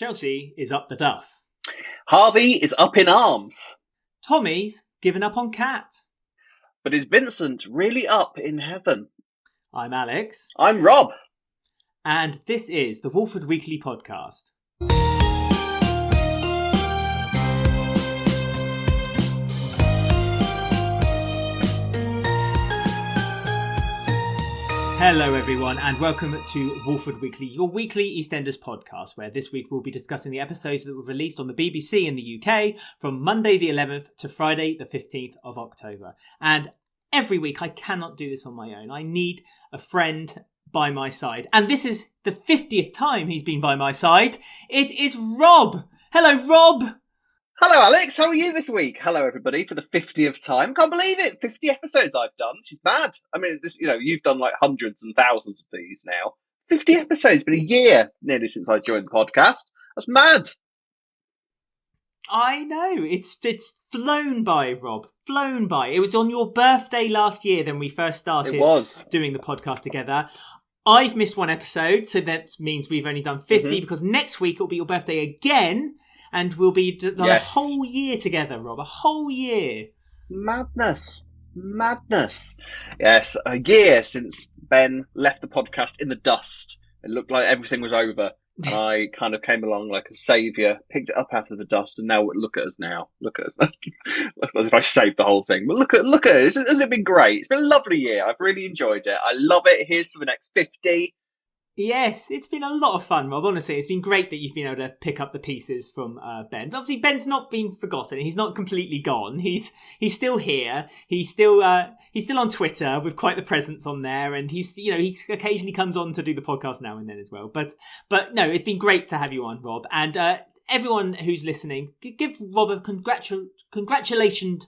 Chelsea is up the duff. Harvey is up in arms. Tommy's given up on Cat. But is Vincent really up in heaven? I'm Alex. I'm Rob. And this is the Walford Weekly Podcast. Hello everyone and welcome to Walford Weekly, your weekly EastEnders podcast, where this week we'll be discussing the episodes that were released on the BBC in the UK from Monday the 11th to Friday the 15th of October. And every week I cannot do this on my own. I need a friend by my side. And this is the 50th time he's been by my side. It is Rob. Hello, Rob. Hello, Alex. How are you this week? Hello, everybody, for the 50th time. Can't believe it. 50 episodes I've done. This is mad. I mean, you've done like hundreds and thousands of these now. 50 episodes. Been a year nearly since I joined the podcast. That's mad. I know. It's flown by, Rob. Flown by. It was on your birthday last year when we first started doing the podcast together. I've missed one episode, so that means we've only done 50 because next week it'll be your birthday again. And we'll be done a whole year together, Rob. A whole year. Madness. Yes, a year since Ben left the podcast in the dust. It looked like everything was over. And I kind of came along like a saviour, picked it up out of the dust, and now look at us now. Look at us. As if I saved the whole thing. But look at us. Has it been great? It's been a lovely year. I've really enjoyed it. I love it. Here's to the next 50. Yes, it's been a lot of fun, Rob. Honestly, it's been great that you've been able to pick up the pieces from Ben. But obviously, Ben's not been forgotten. He's not completely gone. He's still here. He's still on Twitter with quite the presence on there, and he occasionally comes on to do the podcast now and then as well. But no, it's been great to have you on, Rob. And everyone who's listening, give Rob a congratulations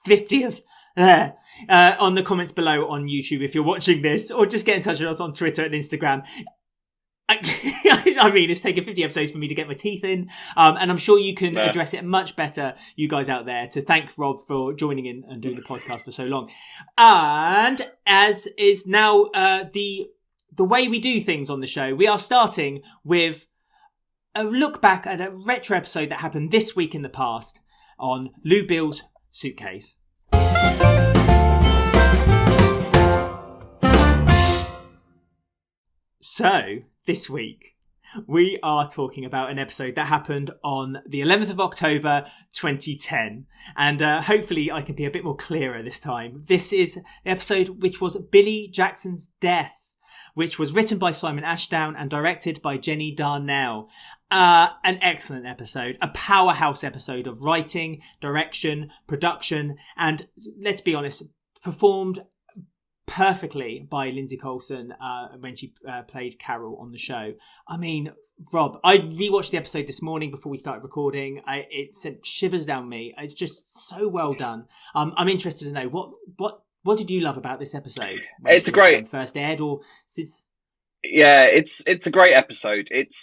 50th. On the comments below on YouTube if you're watching this, or just get in touch with us on Twitter and Instagram. I mean, it's taken 50 episodes for me to get my teeth in, and I'm sure you can address it much better, you guys out there, to thank Rob for joining in and doing the podcast for so long. And as is now the way we do things on the show, we are starting with a look back at a retro episode that happened this week in the past on Beale's Suitcase. So, this week, we are talking about an episode that happened on the 11th of October 2010. And hopefully I can be a bit more clearer this time. This is the episode which was Billie Jackson's Death, which was written by Simon Ashdown and directed by Jenny Darnell. An excellent episode, a powerhouse episode of writing, direction, production, and let's be honest, performed perfectly by Lindsay Colson when she played Carol on the show. I mean, Rob, I rewatched the episode this morning before we started recording. It sent shivers down me. It's just so well done. I'm interested to know what did you love about this episode? It's a great first aired or since. Yeah, it's a great episode. It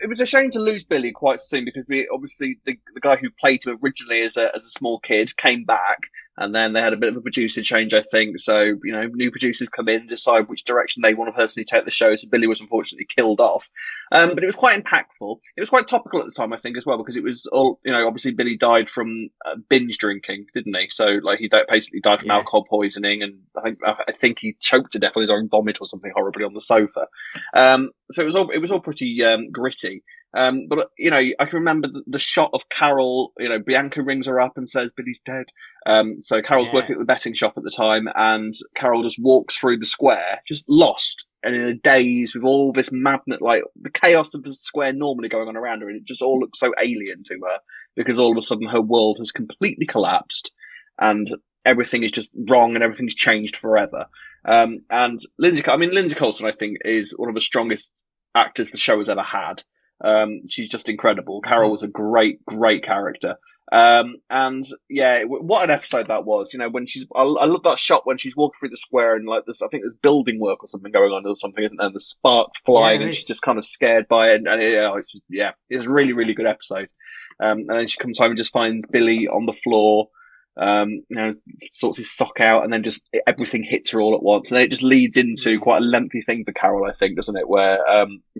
was a shame to lose Billie quite soon because the guy who played him originally as a small kid came back, and then they had a bit of a producer change, I think. So, new producers come in and decide which direction they want to personally take the show. So Billie was unfortunately killed off. But it was quite impactful. It was quite topical at the time, I think, as well, because it was all, obviously Billie died from binge drinking, didn't he? So, like, he basically died from alcohol poisoning, and I think he choked to death on his own vomit or something horribly on the sofa. So it was all pretty gritty. But I can remember the shot of Carol. Bianca rings her up and says Billie's dead. So Carol's working at the betting shop at the time, and Carol just walks through the square, just lost and in a daze with all this madness, like the chaos of the square normally going on around her, and it just all looks so alien to her because all of a sudden her world has completely collapsed and everything is just wrong and everything's changed forever. And Lindsay Colson, I think, is one of the strongest actors the show has ever had. She's just incredible. Carol was a great character. And yeah, what an episode that was. When I love that shot when she's walking through the square and like this, I think there's building work or something going on or something, isn't there? And the sparks flying and she's just kind of scared by it. And it's a really, really good episode. And then she comes home and just finds Billie on the floor, sorts his sock out, and then just everything hits her all at once, and then it just leads into quite a lengthy thing for Carol, I think, doesn't it? Where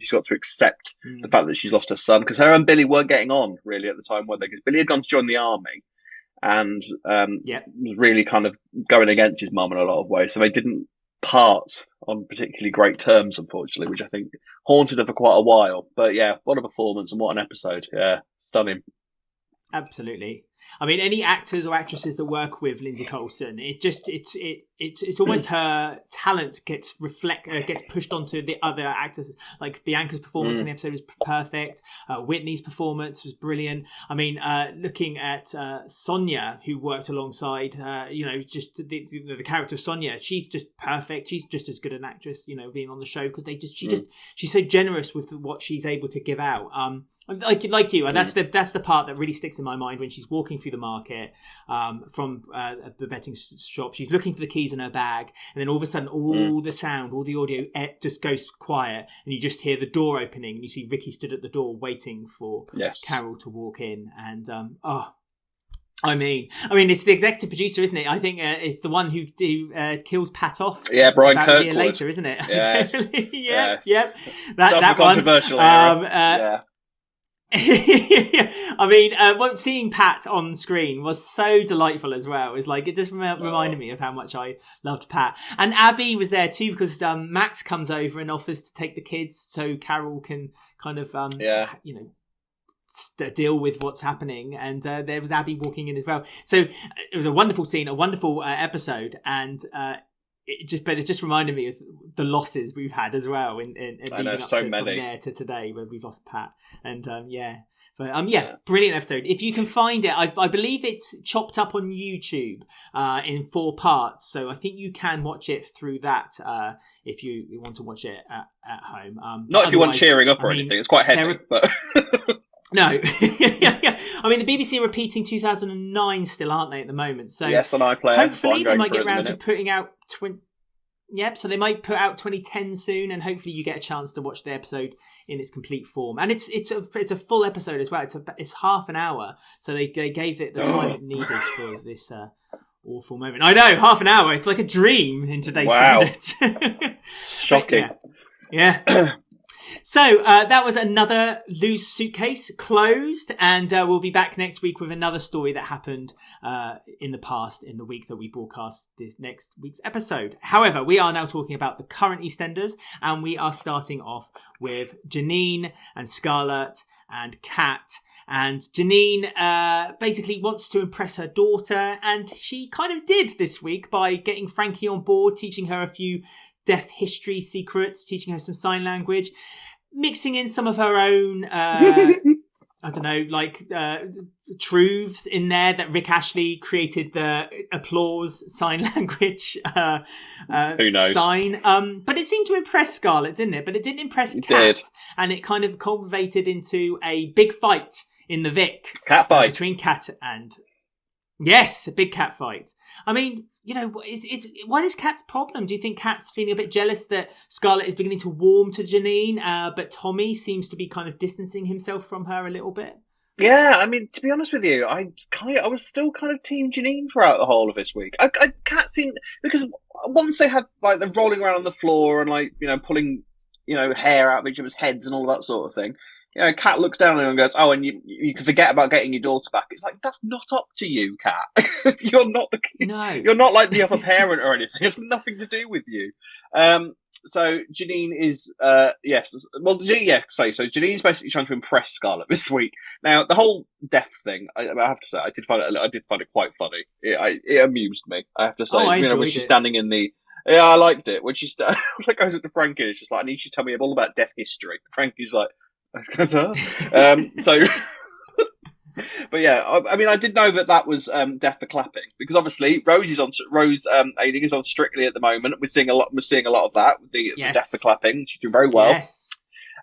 she's got to accept the fact that she's lost her son, because her and Billie weren't getting on really at the time, were they? Because Billie had gone to join the army, and was really kind of going against his mum in a lot of ways, so they didn't part on particularly great terms, unfortunately, which I think haunted her for quite a while. But yeah, what a performance and what an episode! Yeah, stunning. Absolutely. I mean, any actors or actresses that work with Lindsay Coulson, it's almost her talent gets pushed onto the other actors. Like Bianca's performance in the episode was perfect. Whitney's performance was brilliant. I mean, looking at Sonia, who worked alongside, just the character of Sonia, she's just perfect. She's just as good an actress, being on the show, because she's so generous with what she's able to give out. Like you, and that's the part that really sticks in my mind when she's walking through the market from the betting shop. She's looking for the keys in her bag, and then all of a sudden, all the sound, all the audio, just goes quiet, and you just hear the door opening, and you see Ricky stood at the door waiting for Carol to walk in, and I mean, it's the executive producer, isn't it? I think it's the one who kills Pat off. Yeah, Brian about Kirkwood. A year later, isn't it? Yes. Yep. That controversial one. I mean, seeing Pat on screen was so delightful as well. It's like it just reminded me of how much I loved Pat. And Abby was there too, because Max comes over and offers to take the kids so Carol can kind of deal with what's happening. And there was Abby walking in as well. So it was a wonderful scene, a wonderful episode, and it just reminded me of the losses we've had as well in leading up so to, many. from there to today, where we've lost Pat. And brilliant episode. If you can find it, I believe it's chopped up on YouTube in 4 parts, so I think you can watch it through that if you want to watch it at home. Not if you want cheering up or anything. It's quite heavy, but no. I mean, the BBC are repeating 2009 still, aren't they, at the moment? So yes, on iPlayer. Hopefully they might get around to putting out so they might put out 2010 soon, and hopefully you get a chance to watch the episode in its complete form. And it's a full episode as well. It's half an hour, so they gave it the time it needed for this awful moment. I know, half an hour. It's like a dream in today's standards. Shocking. Yeah. So that was another Loose Suitcase closed, and we'll be back next week with another story that happened in the past, in the week that we broadcast this next week's episode. However, we are now talking about the current EastEnders, and we are starting off with Janine and Scarlett and Kat. And Janine basically wants to impress her daughter, and she kind of did this week by getting Frankie on board, teaching her a few deaf history secrets, teaching her some sign language, mixing in some of her own, truths in there that Rick Ashley created the applause sign language who knows? Sign. But it seemed to impress Scarlett, didn't it? But it didn't impress Kat. And it kind of culminated into a big fight in the Vic. Cat fight. Between Kat and... Yes, a big cat fight. I mean, what is Kat's problem? Do you think Kat's feeling a bit jealous that Scarlett is beginning to warm to Janine, but Tommy seems to be kind of distancing himself from her a little bit? Yeah, I mean, to be honest with you, I was still kind of team Janine throughout the whole of this week. Kat seemed, because once they had like the rolling around on the floor and pulling hair out of each other's heads and all that sort of thing. Kat looks down and goes, "Oh, and you can forget about getting your daughter back." It's like, that's not up to you, Kat. You're not you're not like the other parent or anything. It's nothing to do with you. So Janine is yes. Well, so Janine's basically trying to impress Scarlett this week. Now, the whole death thing, I have to say, I did find it quite funny. It amused me. I have to say, when she's standing in the. Yeah, I liked it when she goes up to Frankie. And it's just like, I need you to tell me all about deaf history. Frankie's like. But yeah, I mean, I did know that was death for clapping, because obviously Rose Ailing is on Strictly at the moment. We're seeing a lot of that with the death for clapping. She's doing very well. Yes.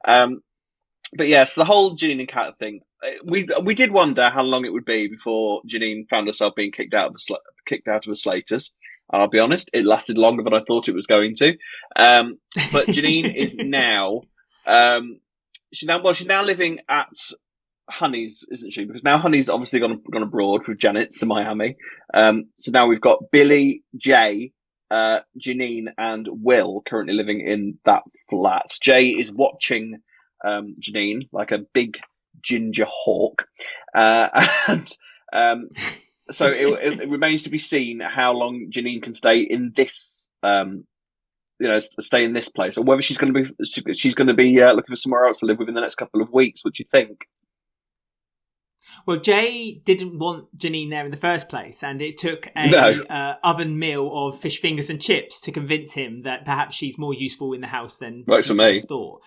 But yes, the whole Janine and Kat thing. We did wonder how long it would be before Janine found herself being kicked out of the Slaters. And I'll be honest, it lasted longer than I thought it was going to. But Janine is now. She's now living at Honey's, isn't she? Because now Honey's obviously gone abroad with Janet to Miami. So now we've got Billie, Jay, Janine, and Will currently living in that flat. Jay is watching Janine like a big ginger hawk, and so it remains to be seen how long Janine can stay in this. Stay in this place, or whether she's going to be looking for somewhere else to live within the next couple of weeks. What do you think? Well, Jay didn't want Janine there in the first place, and it took a oven meal of fish fingers and chips to convince him that perhaps she's more useful in the house than works for me. Thought.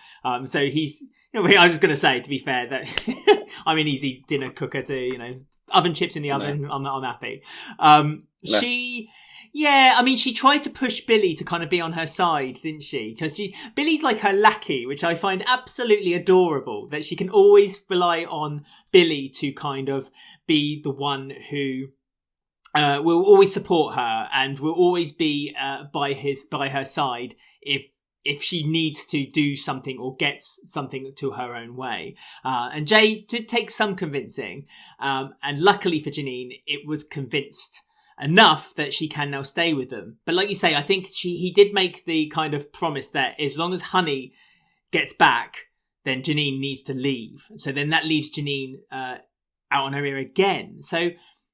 So he's. I was just going to say, to be fair, that I'm an easy dinner cooker to oven chips in the oven. No. I'm happy. No. She tried to push Billie to kind of be on her side, didn't she? Because Billie's like her lackey, which I find absolutely adorable, that she can always rely on Billie to kind of be the one who will always support her and will always be by her side if she needs to do something or gets something to her own way. And Jay did take some convincing, and luckily for Janine, it was convinced enough that she can now stay with them. But like you say, I think he did make the kind of promise that as long as Honey gets back, then Janine needs to leave. So then that leaves Janine out on her ear again. So,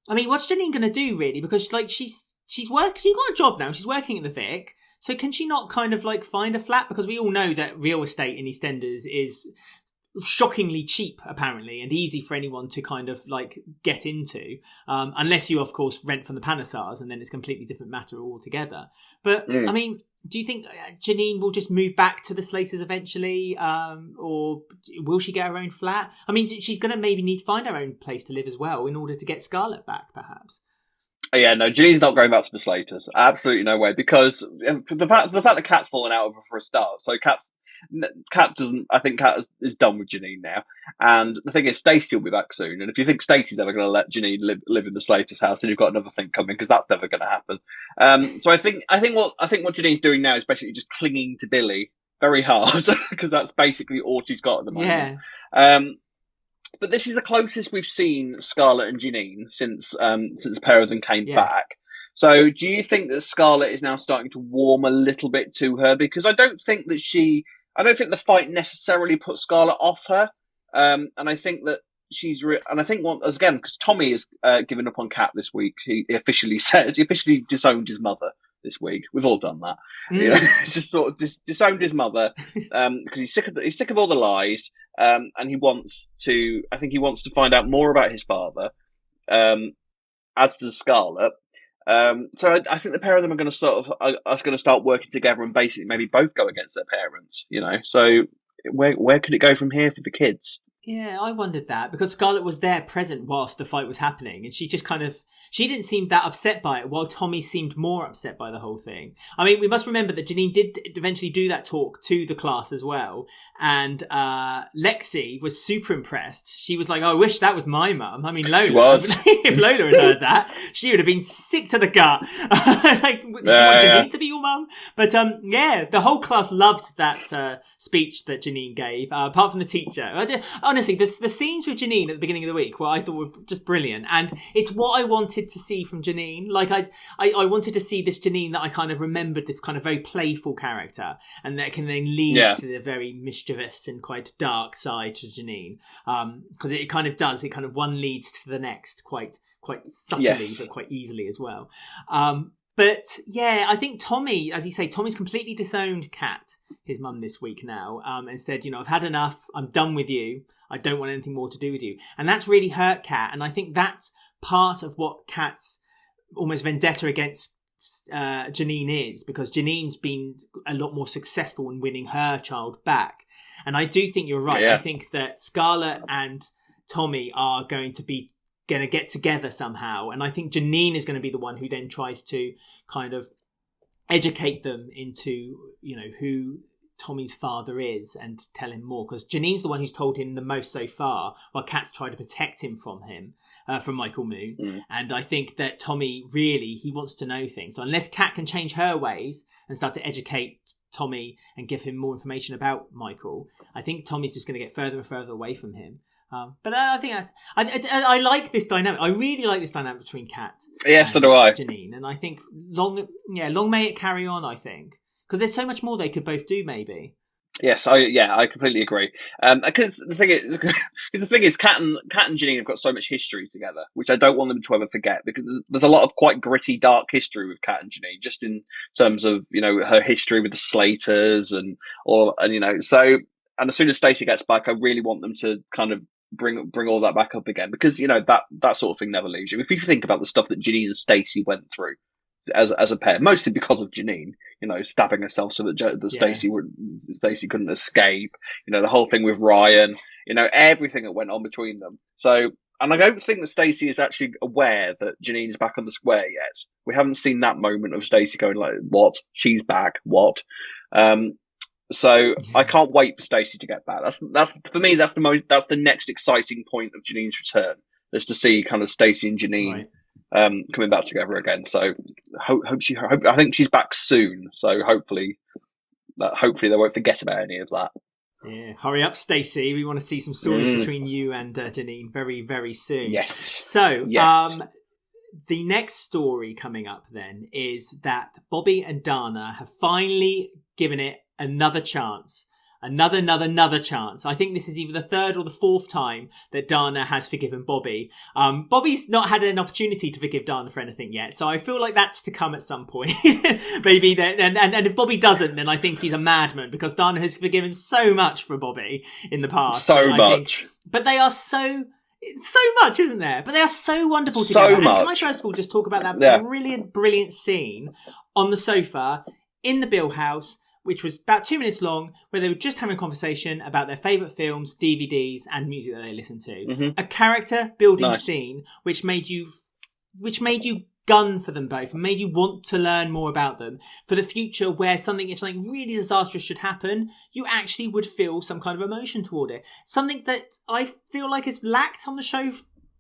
I mean, what's Janine going to do really? Because she's working, she's got a job now. She's working in the Vic. So can she not kind of find a flat? Because we all know that real estate in EastEnders is shockingly cheap, apparently, and easy for anyone to kind of get into, unless you of course rent from the Panasars, and then it's a completely different matter altogether. But I mean, do you think Janine will just move back to the Slaters eventually, or will she get her own flat? I mean, she's going to maybe need to find her own place to live as well in order to get Scarlett back, perhaps. Yeah, no, Janine's not going back to the Slaters. Absolutely no way, because the fact that Kat's fallen out of her for a start. So Kat is done with Janine now, and the thing is, Stacey will be back soon. And if you think Stacey's ever going to let Janine live in the Slaters' house, then you've got another thing coming, because that's never going to happen. So I think what Janine's doing now is basically just clinging to Billie very hard, because that's basically all she's got at the moment. Yeah. But this is the closest we've seen Scarlett and Janine since the pair of them came back. So do you think that Scarlett is now starting to warm a little bit to her? Because I don't think the fight necessarily put Scarlett off her. And I think that because Tommy has given up on Kat this week. He officially disowned his mother this week. We've all done that. Just sort of disowned his mother because he's sick of all the lies, and he wants to find out more about his father, as does Scarlett. So I think the pair of them are going to start working together and basically maybe both go against their parents. So where could it go from here for the kids? Yeah, I wondered that, because Scarlett was there present whilst the fight was happening, and she just she didn't seem that upset by it, while Tommy seemed more upset by the whole thing. I mean, we must remember that Janine did eventually do that talk to the class as well, and Lexi was super impressed. She was like, I wish that was my mum. I mean, Lola, if Lola had heard that, she would have been sick to the gut. You want Janine to be your mum? But the whole class loved that speech that Janine gave, apart from the teacher. Honestly, the scenes with Janine at the beginning of the week, I thought were just brilliant, and it's what I wanted to see from Janine. I wanted to see this Janine that I kind of remembered, this kind of very playful character, and that can then lead to the very mischievous and quite dark side to Janine, because it kind of does. It kind of one leads to the next quite subtly, but quite easily as well. But yeah, I think Tommy, as you say, Tommy's completely disowned Kat, his mum, this week now, and said, I've had enough. I'm done with you. I don't want anything more to do with you. And that's really hurt Kat. And I think that's part of what Kat's almost vendetta against Janine is, because Janine's been a lot more successful in winning her child back. And I do think you're right. Yeah. I think that Scarlett and Tommy are going to get together somehow. And I think Janine is going to be the one who then tries to kind of educate them into, who Tommy's father is, and tell him more, because Janine's the one who's told him the most so far, while Kat's tried to protect him from Michael Moon. And I think that Tommy really, he wants to know things. So unless Kat can change her ways and start to educate Tommy and give him more information about Michael, I think Tommy's just going to get further and further away from him. But I think I like this dynamic. I really like this dynamic between Kat Yes, so do I. Janine. And I think long may it carry on, I think. Because there's so much more they could both do, maybe. Yes, I completely agree. Because the thing is, Kat and Janine have got so much history together, which I don't want them to ever forget. Because there's a lot of quite gritty, dark history with Kat and Janine, just in terms of her history with the Slaters and so. And as soon as Stacey gets back, I really want them to kind of bring all that back up again, because that sort of thing never leaves you. If you think about the stuff that Janine and Stacey went through as a pair, mostly because of Janine, stabbing herself so that Stacey couldn't escape, the whole thing with Ryan, everything that went on between them. So, and I don't think that Stacey is actually aware that Janine's back on the square yet. We haven't seen that moment of Stacey going like, "What? She's back? What?" So I can't wait for Stacey to get back. That's for me. That's the next exciting point of Janine's return. Is to see kind of Stacey and Janine coming back together again. So I think she's back soon. So hopefully they won't forget about any of that. Yeah, hurry up, Stacey. We want to see some stories between you and Janine very, very soon. Yes. So, the next story coming up then is that Bobby and Dana have finally given it another chance. Another chance. I think this is either the third or the fourth time that Dana has forgiven Bobby. Bobby's not had an opportunity to forgive Dana for anything yet, so I feel like that's to come at some point. Maybe that, and if Bobby doesn't, then I think he's a madman, because Dana has forgiven so much for Bobby in the past. So much. But they are so much, isn't there? But they are so wonderful together. So much. And can I first of all just talk about that brilliant scene on the sofa in the Beale house, which was about 2 minutes long, where they were just having a conversation about their favourite films, DVDs, and music that they listen to. Mm-hmm. A character building scene which made you gun for them both and made you want to learn more about them for the future, where if something really disastrous should happen, you actually would feel some kind of emotion toward it. Something that I feel like has lacked on the show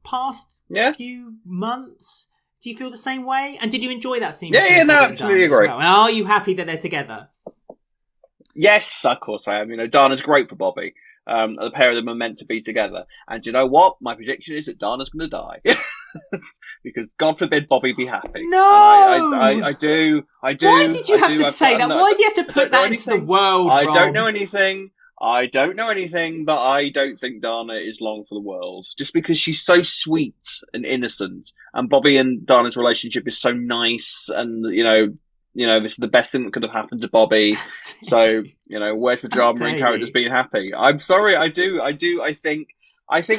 past few months. Do you feel the same way? And did you enjoy that scene? Absolutely agree. Well? And are you happy that they're together? Yes, of course I am. Dana's great for Bobby. The pair of them are meant to be together. And you know what? My prediction is that Dana's going to die. Because God forbid Bobby be happy. No! I do. Why did you have to say that? Why do you have to put that into the world, I don't know anything, but I don't think Dana is long for the world. Just because she's so sweet and innocent. And Bobby and Dana's relationship is so nice, and, this is the best thing that could have happened to Bobby. So, where's the drama in characters being happy? I'm sorry, I do. I think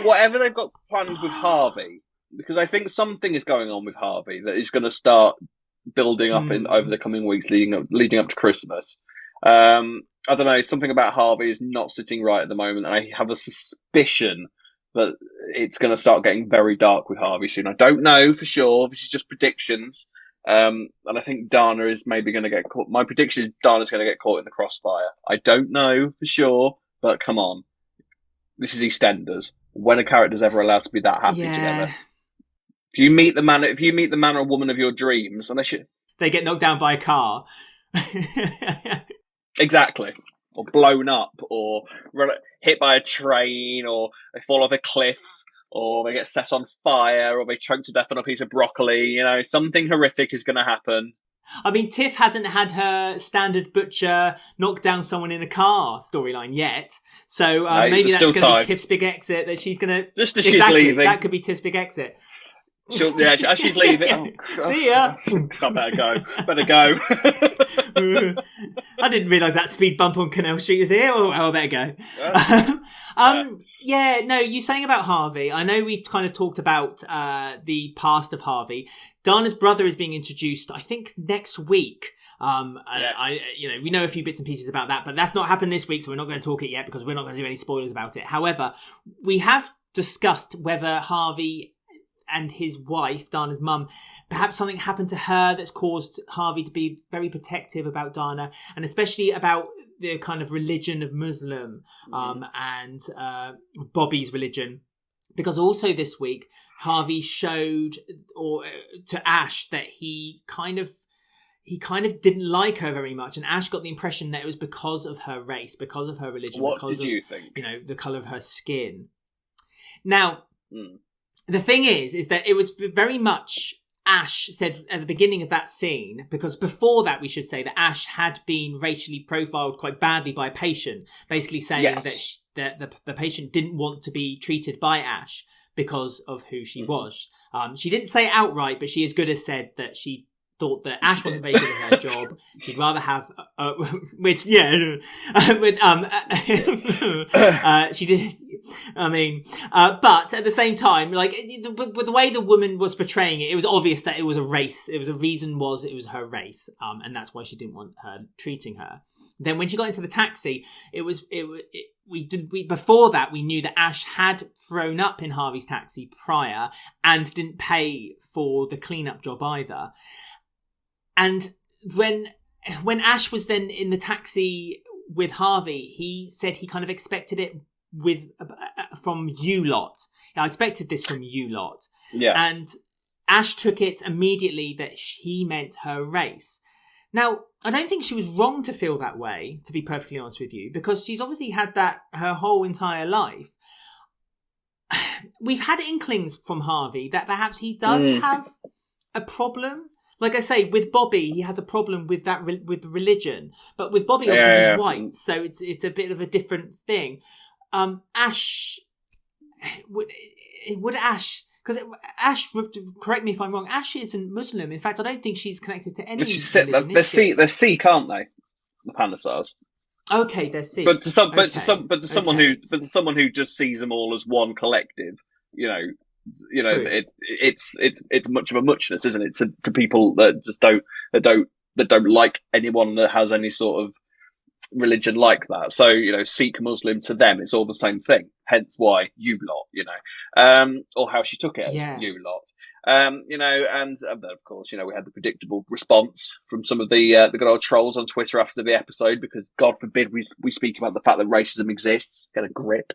whatever they've got planned with Harvey, because I think something is going on with Harvey that is going to start building up over the coming weeks leading up to Christmas. I don't know, something about Harvey is not sitting right at the moment, and I have a suspicion that it's going to start getting very dark with Harvey soon. I don't know for sure. This is just predictions. And I think Dana is maybe going to get caught. My prediction is Dana's going to get caught in the crossfire. I don't know for sure, but come on. This is EastEnders. When are characters ever allowed to be that happy together? If you meet the man or woman of your dreams, they get knocked down by a car. Exactly. Or blown up, or hit by a train, or they fall off a cliff, or they get set on fire, or they choke to death on a piece of broccoli. Something horrific is going to happen. I mean, Tiff hasn't had her standard butcher knock down someone in a car storyline yet. So maybe that's going to be Tiff's big exit, that she's going to... Just as she's leaving. That could be Tiff's big exit. As she's leaving. Oh, see ya. I better go. I didn't realise that speed bump on Canal Street is here. Oh, I better go. You saying about Harvey. I know we've kind of talked about the past of Harvey. Dana's brother is being introduced, I think, next week. Yes. We know a few bits and pieces about that, but that's not happened this week, so we're not going to talk it yet because we're not going to do any spoilers about it. However, we have discussed whether Harvey and his wife, Dana's mum, perhaps something happened to her that's caused Harvey to be very protective about Dana, and especially about the kind of religion of Muslim and Bobby's religion. Because also this week, Harvey showed to Ash that he kind of didn't like her very much, and Ash got the impression that it was because of her race, because of her religion. What did you think? The colour of her skin. Now, the thing is that it was very much Ash said at the beginning of that scene, because before that we should say that Ash had been racially profiled quite badly by a patient, basically saying that the patient didn't want to be treated by Ash because of who she was. She didn't say it outright, but she as good as said that she thought that Ash wasn't very good at her job. She'd rather have, she did. I mean, but at the same time, like the way the woman was portraying it, it was obvious that it was a race. It was it was her race, and that's why she didn't want her treating her. Then when she got into the taxi, before that we knew that Ash had thrown up in Harvey's taxi prior and didn't pay for the cleanup job either. And when Ash was then in the taxi with Harvey, he said he kind of expected it from you lot. I expected this from you lot. Yeah. And Ash took it immediately that he meant her race. Now, I don't think she was wrong to feel that way, to be perfectly honest with you, because she's obviously had that her whole entire life. We've had inklings from Harvey that perhaps he does have a problem. Like I say, with Bobby, he has a problem with that with religion, but with Bobby, obviously he's white, so it's a bit of a different thing. Ash would Ash, because Ash, correct me if I'm wrong, Ash isn't Muslim. In fact, I don't think she's connected to any religion. They're Sikh, aren't they? The Pandasars. Okay, they're Sikh. But to someone who just sees them all as one collective, it's much of a muchness, isn't it? To people that just don't like anyone that has any sort of religion like that. So, Sikh, Muslim, to them, it's all the same thing. Hence why you lot, or how she took it as you lot. And then of course, we had the predictable response from some of the good old trolls on Twitter after the episode, because God forbid we speak about the fact that racism exists. Get a grip.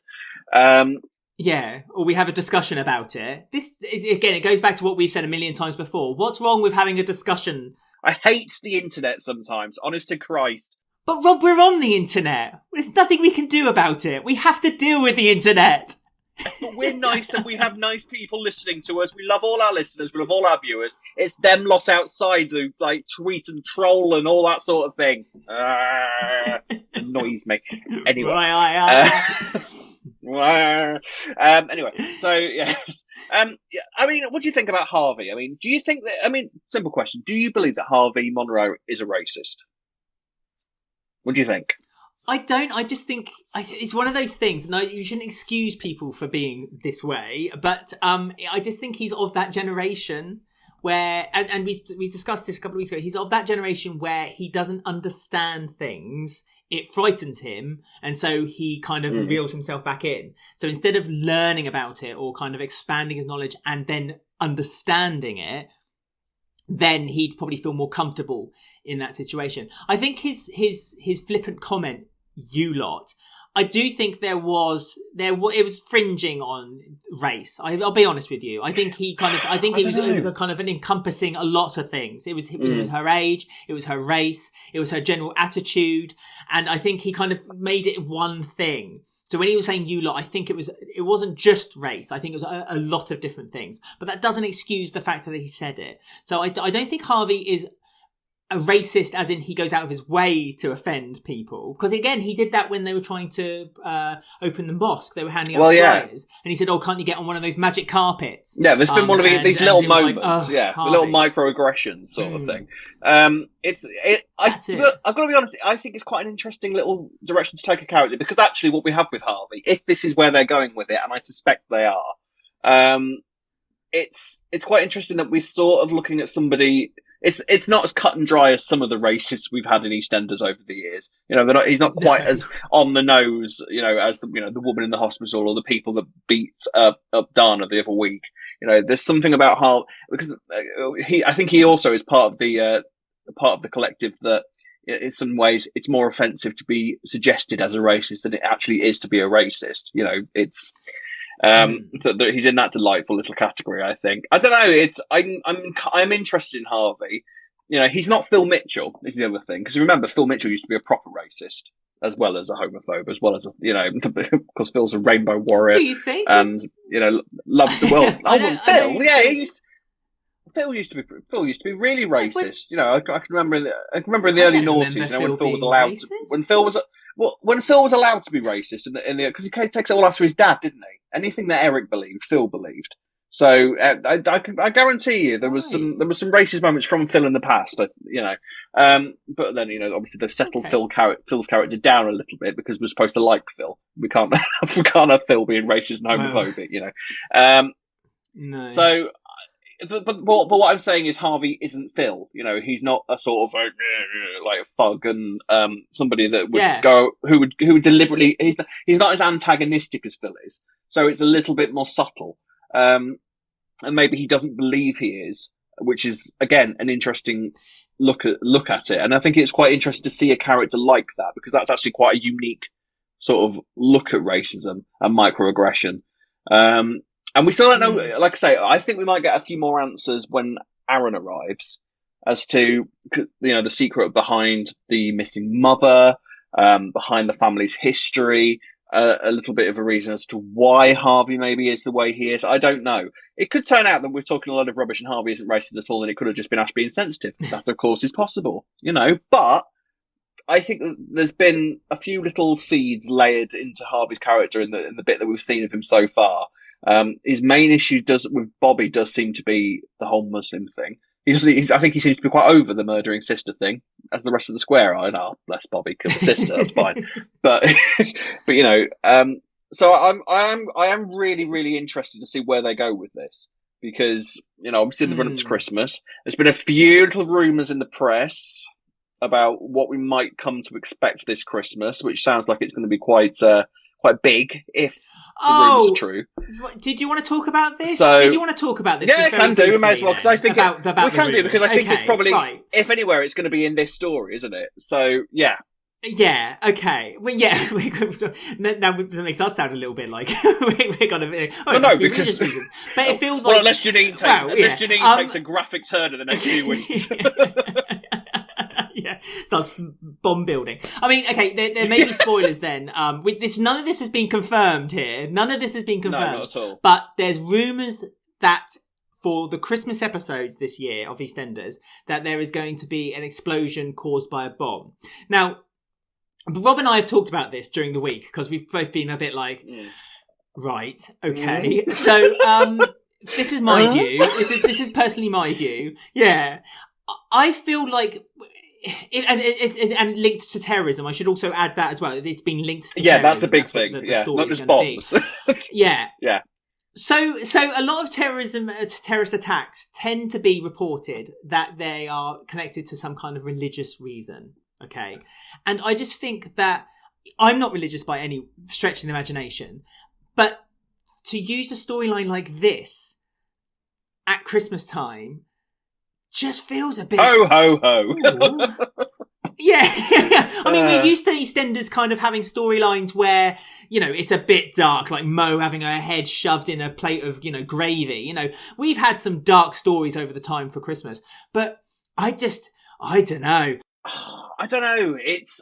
Yeah, or we have a discussion about it. It goes back to what we've said a million times before. What's wrong with having a discussion? I hate the internet sometimes, honest to Christ. But Rob, we're on the internet. There's nothing we can do about it. We have to deal with the internet. But we're nice and we have nice people listening to us. We love all our listeners. We love all our viewers. It's them lot outside who tweet and troll and all that sort of thing. Annoys me. Anyway. Anyway, so yes. What do you think about Harvey? Do you think that? Simple question: do you believe that Harvey Monroe is a racist? What do you think? I don't. I just think it's one of those things. No, you shouldn't excuse people for being this way, but I just think he's of that generation where, and we discussed this a couple of weeks ago. He's of that generation where he doesn't understand things. It frightens him, and so he kind of reels himself back in. So instead of learning about it or kind of expanding his knowledge and then understanding it, then he'd probably feel more comfortable in that situation. I think his flippant comment, "you lot," I do think it was fringing on race. I'll be honest with you. I think it was a kind of an encompassing a lot of things. It was her age, it was her race, it was her general attitude, and I think he kind of made it one thing. So when he was saying "you lot," I think it wasn't just race. I think it was a lot of different things. But that doesn't excuse the fact that he said it. So I don't think Harvey is a racist as in he goes out of his way to offend people. Because again, he did that when they were trying to open the mosque. They were handing out flyers. And he said, "Oh, can't you get on one of those magic carpets?" Yeah, there's been one of these little moments. Little microaggressions sort of thing. I've got to be honest, I think it's quite an interesting little direction to take a character, because actually what we have with Harvey, if this is where they're going with it, and I suspect they are, it's quite interesting that we're sort of looking at somebody. It's not as cut and dry as some of the racists we've had in EastEnders over the years. He's not quite as on the nose, as the woman in the hospital or the people that beat up Dana the other week. There's something about Harvey, because I think he also is part of the collective that in some ways it's more offensive to be suggested as a racist than it actually is to be a racist. So he's in that delightful little category, I think. I don't know. I'm interested in Harvey. He's not Phil Mitchell is the other thing, because remember, Phil Mitchell used to be a proper racist as well as a homophobe, as well as of course Phil's a rainbow warrior. Do you think? And loves the world. Phil, yeah, Phil used to be really racist. I can remember in the early noughties, when Phil was allowed to, when Phil was allowed to be racist, because he takes it all after his dad, didn't he? Anything that Eric believed, Phil believed. So I guarantee you there was some racist moments from Phil in the past, but then obviously they've settled Phil's character down a little bit because we're supposed to like Phil. We can't have Phil being racist and homophobic, No. So. But what I'm saying is Harvey isn't Phil. He's not a sort of like a thug and somebody that would go who would deliberately. He's not as antagonistic as Phil is. So it's a little bit more subtle. And maybe he doesn't believe he is, which is again an interesting look at it. And I think it's quite interesting to see a character like that because that's actually quite a unique sort of look at racism and microaggression. And we still don't know, like I say, I think we might get a few more answers when Aaron arrives as to, the secret behind the missing mother, behind the family's history, a little bit of a reason as to why Harvey maybe is the way he is. I don't know. It could turn out that we're talking a lot of rubbish and Harvey isn't racist at all and it could have just been Ash being sensitive. That, of course, is possible, but I think that there's been a few little seeds layered into Harvey's character in the bit that we've seen of him so far. His main issue with Bobby does seem to be the whole Muslim thing. I think he seems to be quite over the murdering sister thing, as the rest of the square are. Oh, bless Bobby, kill the sister, that's fine. But so I am really, really interested to see where they go with this because obviously the run up to Christmas. There's been a few little rumours in the press about what we might come to expect this Christmas, which sounds like it's going to be quite big if. The true. Did you want to talk about this? Yeah, I can do. We may as well because I think we can do because I think it's probably, right. If anywhere, it's going to be in this story, isn't it? So yeah. Yeah. Okay. Well, yeah. Now that makes us sound a little bit like we're going to. No, because reasons. But it feels like unless Janine takes a graphic turn in the next few weeks. Yeah, starts bomb building. I mean, okay, there may be spoilers then. None of this has been confirmed here. None of this has been confirmed. No, not at all. But there's rumours that for the Christmas episodes this year of EastEnders, that there is going to be an explosion caused by a bomb. Now, Rob and I have talked about this during the week because we've both been a bit like, right, okay. So, this is my view. This is personally my view. Yeah. I feel like... and linked to terrorism. I should also add that as well. It's been linked to terrorism. That's the big thing. Not just bombs. Yeah. So a lot of terrorist attacks tend to be reported that they are connected to some kind of religious reason. Okay. And I just think that I'm not religious by any stretch of the imagination, but to use a storyline like this at Christmas time just feels a bit... Ho, ho, ho. Yeah. I mean, we're used to EastEnders kind of having storylines where, it's a bit dark, like Mo having her head shoved in a plate of, gravy. We've had some dark stories over the time for Christmas. But I don't know. I don't know.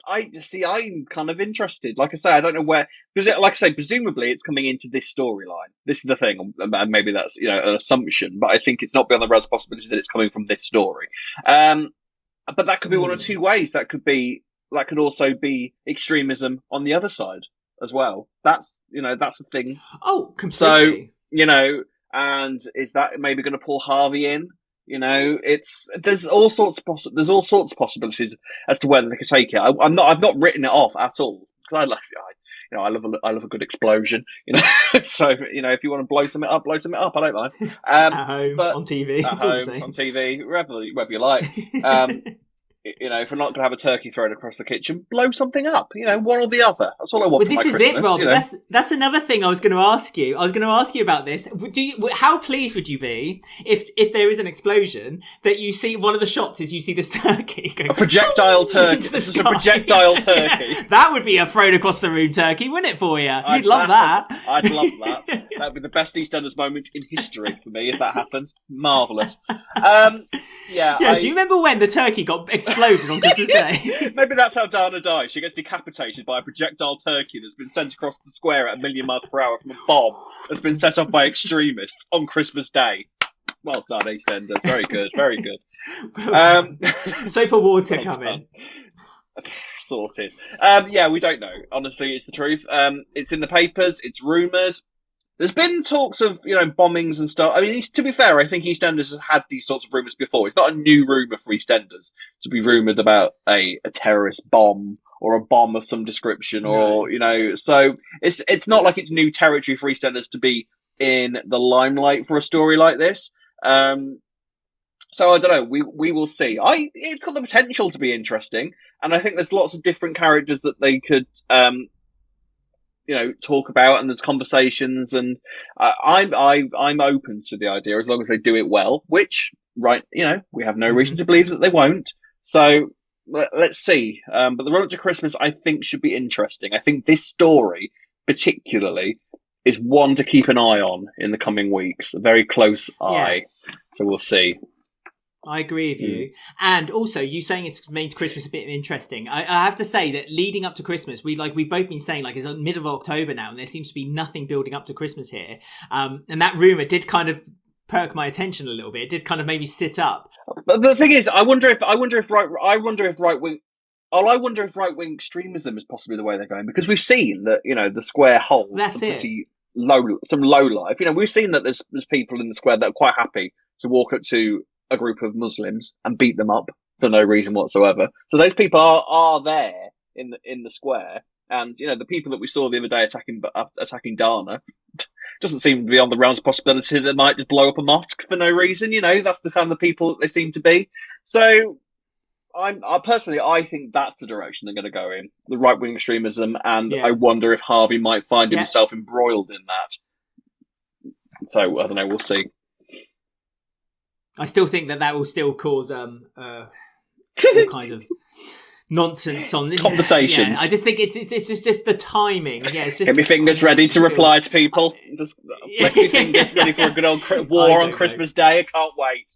I'm kind of interested. Like I say, I don't know where, because like I say, presumably it's coming into this storyline. This is the thing, and maybe that's an assumption, but I think it's not beyond the realms of possibility that it's coming from this story. But that could be one of two ways. That could also be extremism on the other side as well. That's a thing. Oh, completely. So and is that maybe going to pull Harvey in? There's all sorts of possibilities as to whether they could take it. I've not written it off at all because I love a good explosion. So if you want to blow something up, I don't mind. At home, on TV, on TV, wherever you like. If we're not going to have a turkey thrown across the kitchen, blow something up. One or the other. That's all I want. Well, this is Christmas, it, Rob. That's another thing I was going to ask you. I was going to ask you about this. How pleased would you be if there is an explosion that you see one of the shots is you see this turkey going, a projectile turkey. This is a projectile turkey. Yeah. That would be a thrown across the room turkey, wouldn't it? For you, you'd love that. I'd love that. That'd be the best EastEnders moment in history for me if that happens. Marvelous. Do you remember when the turkey got exploded exploded on Christmas Day. Maybe that's how Dana dies. She gets decapitated by a projectile turkey that's been sent across the square at 1,000,000 miles per hour from a bomb that's been set off by extremists on Christmas Day. Well done, EastEnders. Very good, very good. Soap and water coming. Sorted. Yeah, we don't know. Honestly, it's the truth. It's in the papers. It's rumours. There's been talks of, bombings and stuff. I mean, to be fair, I think EastEnders has had these sorts of rumours before. It's not a new rumour for EastEnders to be rumoured about a terrorist bomb or a bomb of some description, or so it's not like it's new territory for EastEnders to be in the limelight for a story like this. So I don't know. We will see. It's got the potential to be interesting, and I think there's lots of different characters that they could talk about, and there's conversations, and I'm open to the idea as long as they do it well, which we have no reason to believe that they won't. So let's see. But the run up to Christmas, I think, should be interesting. I think this story particularly is one to keep an eye on in the coming weeks, a very close eye. So we'll see. I agree with you. And also, you saying it's made Christmas a bit interesting. I have to say that leading up to Christmas, we've both been saying it's middle of October now, and there seems to be nothing building up to Christmas here. And that rumour did kind of perk my attention a little bit. It did kind of maybe sit up. But the thing is, I wonder if right wing extremism is possibly the way they're going, because we've seen that the square holds pretty low life. We've seen that there's people in the square that are quite happy to walk up to a group of Muslims and beat them up for no reason whatsoever. So those people are there in the square, and the people that we saw the other day attacking Dana doesn't seem to be on the realms of possibility that they might just blow up a mosque for no reason. That's the kind of people that they seem to be. So I think that's the direction they're going to go in, the right wing extremism, and I wonder if Harvey might find himself embroiled in that. So I don't know. We'll see. I still think that will still cause all kinds of nonsense on this conversations. I just think it's just the timing. Yeah, it's just get my fingers ready to reply to people. Just flick my fingers ready for a good old war on Christmas Day. I can't wait.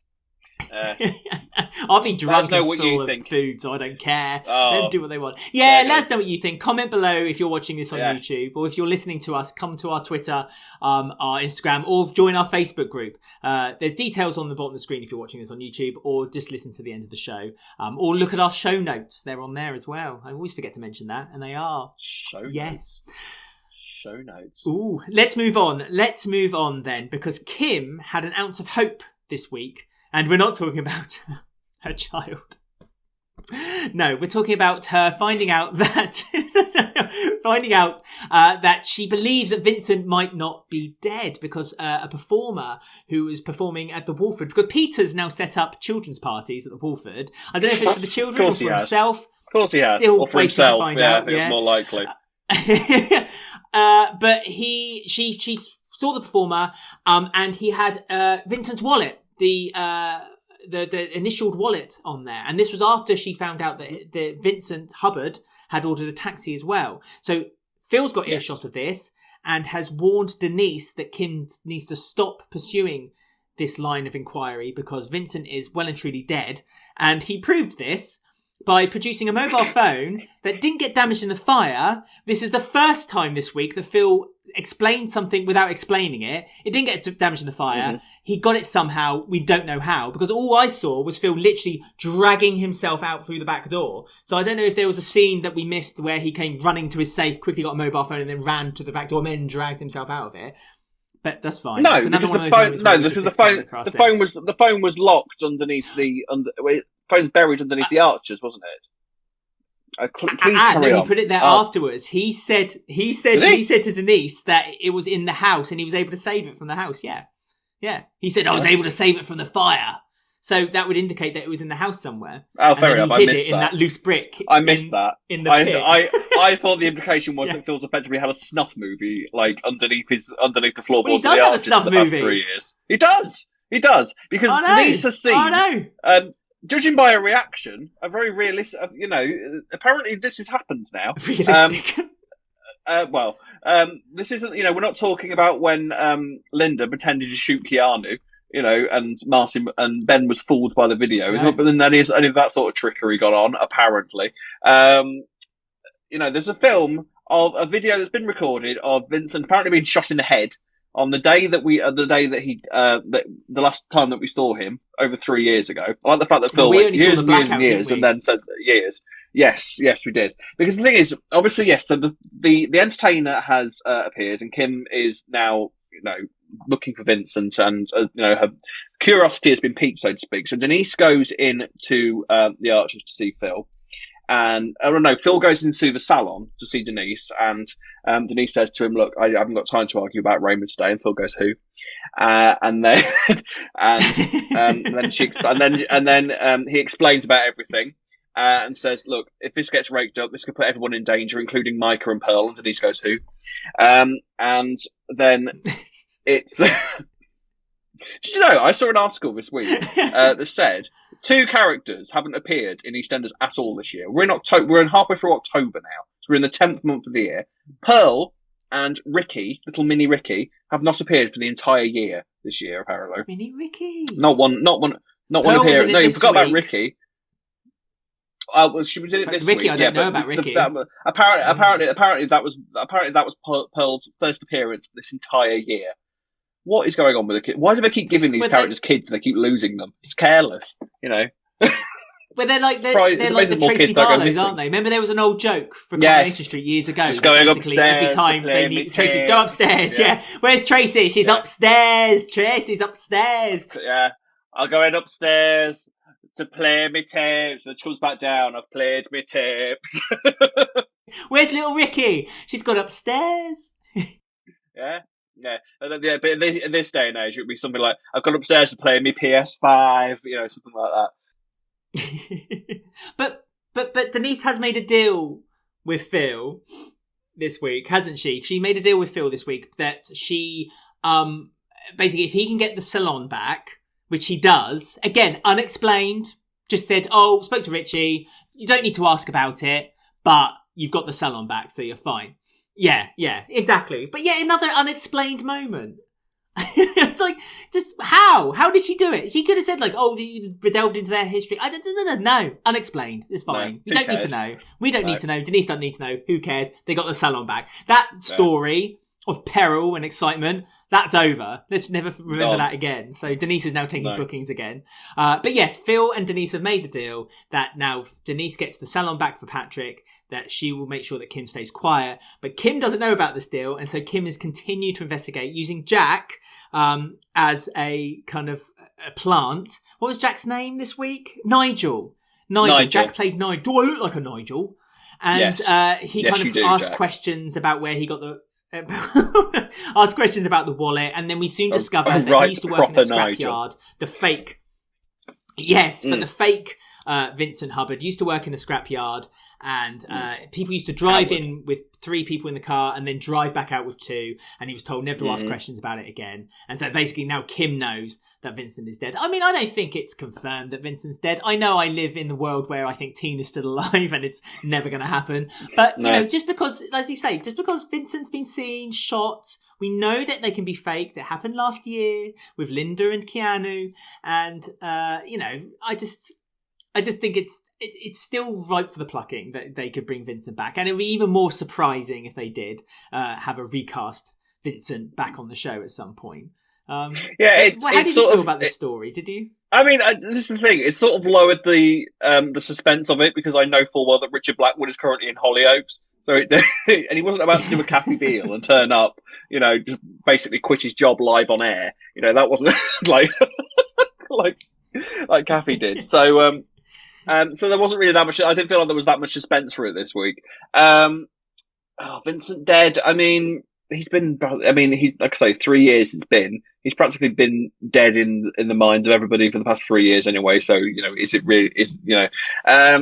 I'll be drunk and what full you of think. Food, so I don't care. Let them do what they want. Let us know what you think. Comment below if you're watching this on YouTube, or if you're listening to us, come to our Twitter, our Instagram, or join our Facebook group. There's details on the bottom of the screen if you're watching this on YouTube, or just listen to the end of the show, or look at our show notes. They're on there as well. I always forget to mention that, and they are. Yes. Show notes. Ooh, let's move on. Let's move on then, because Kim had an ounce of hope this week. And we're not talking about her child. No, we're talking about her finding out that she believes that Vincent might not be dead, because a performer who was performing at the Walford, because Peter's now set up children's parties at the Walford. I don't know if it's for the children or for himself. Of course he has. Still or for waiting himself. to find out. I think it's more likely. But she saw the performer, and he had Vincent's wallet. The initialed wallet on there, and this was after she found out that Vincent Hubbard had ordered a taxi as well. So Phil's got earshot of this and has warned Denise that Kim needs to stop pursuing this line of inquiry, because Vincent is well and truly dead. And he proved this by producing a mobile phone that didn't get damaged in the fire. This is the first time this week that Phil explained something without explaining it. It didn't get damaged in the fire. He got it somehow. We don't know how, because all I saw was Phil literally dragging himself out through the back door. So I don't know if there was a scene that we missed where he came running to his safe, quickly got a mobile phone, and then ran to the back door and then dragged himself out of it. But that's fine. No, because the phone was locked underneath the phone's buried underneath the arches, wasn't it? He put it there afterwards. He said to Denise that it was in the house, and he was able to save it from the house. Yeah. He said I was able to save it from the fire. So that would indicate that it was in the house somewhere. Oh, fair enough. He hid it in that loose brick. I missed that. In the pit. I thought the implication was that Phil's effectively had a Snuff movie, underneath the floorboard. Well, he does have a Snuff movie. Past 3 years. He does, because Denise has seen. Judging by a reaction, a very realistic. Apparently this has happened now. Realistic. This isn't. We're not talking about when Linda pretended to shoot Keanu and Martin and Ben was fooled by the video. Right. But then any of that sort of trickery got on, apparently. There's a film of a video that's been recorded of Vincent apparently being shot in the head on the day that the last time that we saw him over 3 years ago. I like the fact that Phil went years and years and years and then said years. Yes, we did. Because the thing is, obviously, yes. So the entertainer has appeared, and Kim is now, looking for Vincent, and her curiosity has been piqued, so to speak. So Denise goes in to the Archers to see Phil. And Phil goes into the salon to see Denise, and Denise says to him, "Look, I haven't got time to argue about Raymond today." And Phil goes, "Who?" And then he explains about everything, and says, "Look, if this gets raked up, this could put everyone in danger, including Micah and Pearl." And Denise goes, "Who?" And then it's. Did you know? I saw an article this week that said 2 characters haven't appeared in EastEnders at all this year. We're in October. We're in halfway through October now, so we're in the 10th month of the year. Pearl and Ricky, little mini Ricky, have not appeared for the entire year this year. Apparently, mini Ricky. Not one appearance. No, you forgot about Ricky. Well, she did it this Ricky, week. I don't know about Ricky. Apparently, that was Pearl's first appearance this entire year. What is going on with the kid? Why do they keep giving these characters kids and they keep losing them? It's careless, But they're like the Tracy Barlows, aren't they? Remember there was an old joke for Coronation Street years ago. Just going upstairs every time they need Tracy, go upstairs. Yeah. Where's Tracy? She's upstairs. Tracy's upstairs. Yeah. I'll go in upstairs to play me tapes. And she comes back down. I've played me tapes. Where's little Ricky? She's gone upstairs. Yeah. Yeah, but in this day and age, it would be something like, "I've gone upstairs to play me PS5," something like that. but Denise has made a deal with Phil this week, hasn't she? She made a deal with Phil this week that she, basically, if he can get the salon back, which he does, again, unexplained, just said, spoke to Richie, you don't need to ask about it, but you've got the salon back, so you're fine. Yeah, exactly. But yeah, another unexplained moment. It's like, just how? How did she do it? She could have said you delved into their history. No, unexplained. It's fine. We don't need to know. We don't need to know. Denise doesn't need to know. Who cares? They got the salon back. That story of peril and excitement, that's over. Let's never remember that again. So Denise is now taking bookings again. But yes, Phil and Denise have made the deal that now Denise gets the salon back for Patrick, that she will make sure that Kim stays quiet. But Kim doesn't know about this deal, and so Kim has continued to investigate using Jack as a kind of a plant. What was Jack's name this week? Nigel. Jack played Nigel. Do I look like a Nigel? And he kind of asked questions about where he got the... asked questions about the wallet, and then we soon discover that he used to work in a scrapyard. The fake... Yes, but the fake Vincent Hubbard used to work in a scrapyard, and people used to drive in with 3 people in the car and then drive back out with 2, and he was told never to ask questions about it again. And so basically now Kim knows that Vincent is dead. I mean, I don't think it's confirmed that Vincent's dead. I know I live in the world where I think Tina's still alive and it's never going to happen. But, just because, as you say, just because Vincent's been seen, shot, we know that they can be faked. It happened last year with Linda and Keanu. And, I just think it's still ripe for the plucking that they could bring Vincent back. And it would be even more surprising if they did have a recast Vincent back on the show at some point. How did you feel about this story? Did you? I mean, this is the thing. It sort of lowered the suspense of it, because I know full well that Richard Blackwood is currently in Hollyoaks. So and he wasn't about to do a Kathy Beale and turn up, just basically quit his job live on air. That wasn't like Kathy did. So there wasn't really that much. I didn't feel like there was that much suspense for it this week. Vincent dead. I mean, he's like I say, 3 years it's been. He's practically been dead in the minds of everybody for the past 3 years anyway. So, is it really, I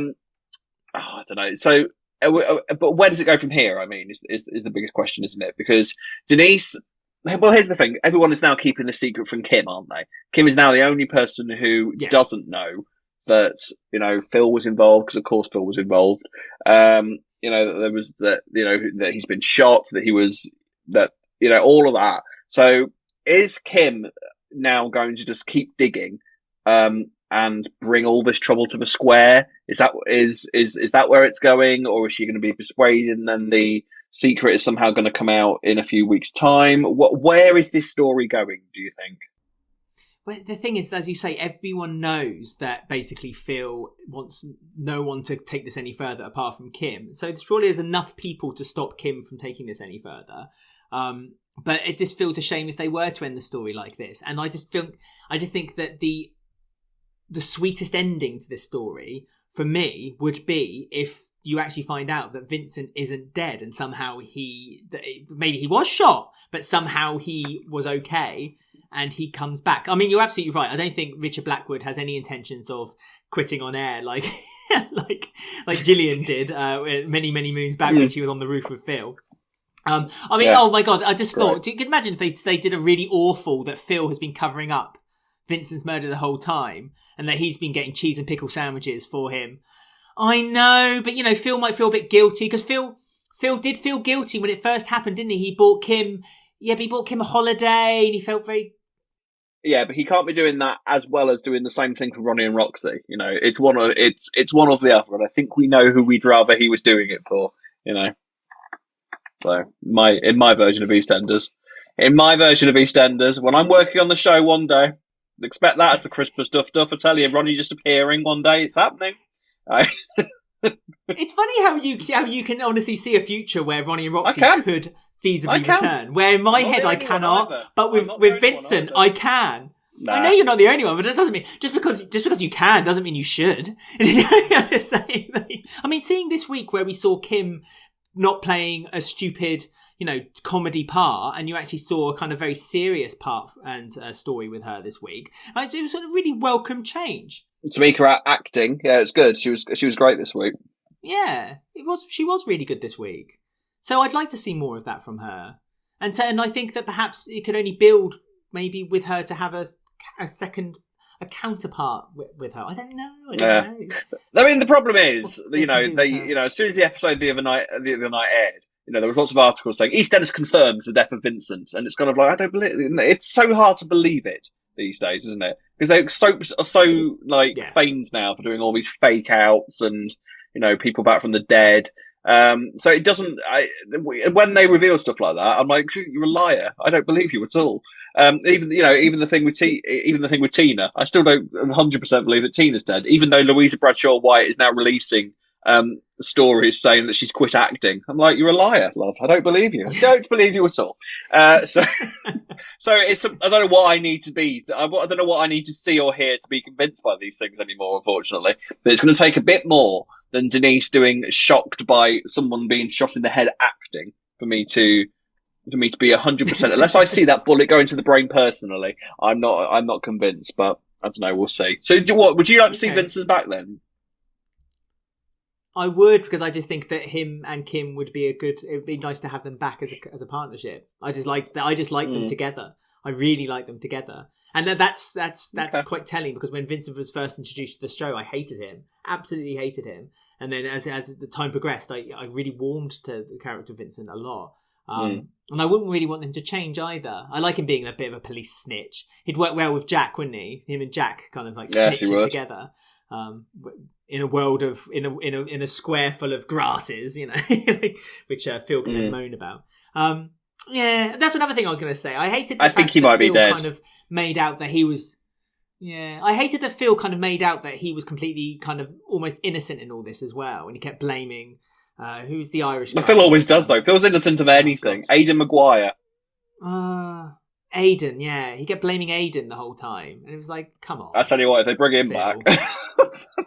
don't know. So, but where does it go from here? I mean, is the biggest question, isn't it? Because Denise, well, here's the thing. Everyone is now keeping the secret from Kim, aren't they? Kim is now the only person who doesn't know that, Phil was involved, because of course Phil was involved. That there was that he's been shot, that he was, all of that. So is Kim now going to just keep digging and bring all this trouble to the square? Is that where it's going, or is she going to be persuaded and then the secret is somehow going to come out in a few weeks' time? Where is this story going, do you think? Well, the thing is, as you say, everyone knows that basically Phil wants no one to take this any further apart from Kim. So surely there's enough people to stop Kim from taking this any further. But it just feels a shame if they were to end the story like this. And I just think that the sweetest ending to this story for me would be if you actually find out that Vincent isn't dead and somehow maybe he was shot, but somehow he was okay. And he comes back. I mean, you're absolutely right. I don't think Richard Blackwood has any intentions of quitting on air like Gillian did many moons back when she was on the roof with Phil. Oh my God! I just thought, you could imagine if they did a really awful that Phil has been covering up Vincent's murder the whole time, and that he's been getting cheese and pickle sandwiches for him. I know, but Phil might feel a bit guilty because Phil did feel guilty when it first happened, didn't he? He bought Kim a holiday, and he felt very. Yeah, but he can't be doing that as well as doing the same thing for Ronnie and Roxy. It's one of the other, and I think we know who we'd rather he was doing it for. So in my version of EastEnders, when I'm working on the show one day, expect that as the Christmas stuff. I tell you, Ronnie just appearing one day, it's happening. It's funny how you can honestly see a future where Ronnie and Roxy could feasibly return. Where in my head I cannot, but with Vincent I can. Nah. I know you're not the only one, but it doesn't mean just because you can doesn't mean you should. I'm just saying. I mean, seeing this week where we saw Kim not playing a stupid, comedy part, and you actually saw a kind of very serious part and story with her this week. It was a really welcome change. Tamika acting, yeah, it's good. She was great this week. Yeah, it was. She was really good this week. So I'd like to see more of that from her, and I think that perhaps it could only build maybe with her to have a counterpart with her. I don't know. I mean, the problem is, as soon as the episode the other night aired, there was lots of articles saying EastEnders confirms the death of Vincent, and it's kind of like, I don't believe it. It's so hard to believe it these days, isn't it? Because they're so famed now for doing all these fake outs and people back from the dead. So it doesn't. When they reveal stuff like that, I'm like, you're a liar. I don't believe you at all. Even the thing with Tina, I still don't 100% believe that Tina's dead. Even though Louisa Bradshaw White is now releasing stories saying that she's quit acting, I'm like, you're a liar, love. I don't believe you. I don't believe you at all. So it's. I don't know what I need to be. I don't know what I need to see or hear to be convinced by these things anymore. Unfortunately, but it's going to take a bit more than Denise doing shocked by someone being shot in the head acting for me to be 100%. Unless I see that bullet go into the brain personally, I'm not convinced. But I don't know. We'll see. So, would you like to see Vincent back then? I would, because I just think that him and Kim would be it'd be nice to have them back as a partnership. I just like them together. I really like them together. And that's okay. Quite telling, because when Vincent was first introduced to the show, I hated him. Absolutely hated him. And then as the time progressed, I really warmed to the character of Vincent a lot. And I wouldn't really want him to change either. I like him being a bit of a police snitch. He'd work well with Jack, wouldn't he? Him and Jack kind of snitching together. In a world of in a square full of grasses, which Phil can then moan about. Yeah, that's another thing I was going to say. I hated. I think he might be dead. Kind of made out that he was. Yeah, I hated that Phil kind of made out that he was completely kind of almost innocent in all this as well, and he kept blaming who's the Irish guy. Phil always does though. Phil's innocent of anything. Aidan Maguire. Aidan, yeah, he kept blaming Aidan the whole time, and it was like, come on. I tell you what, if they bring him back,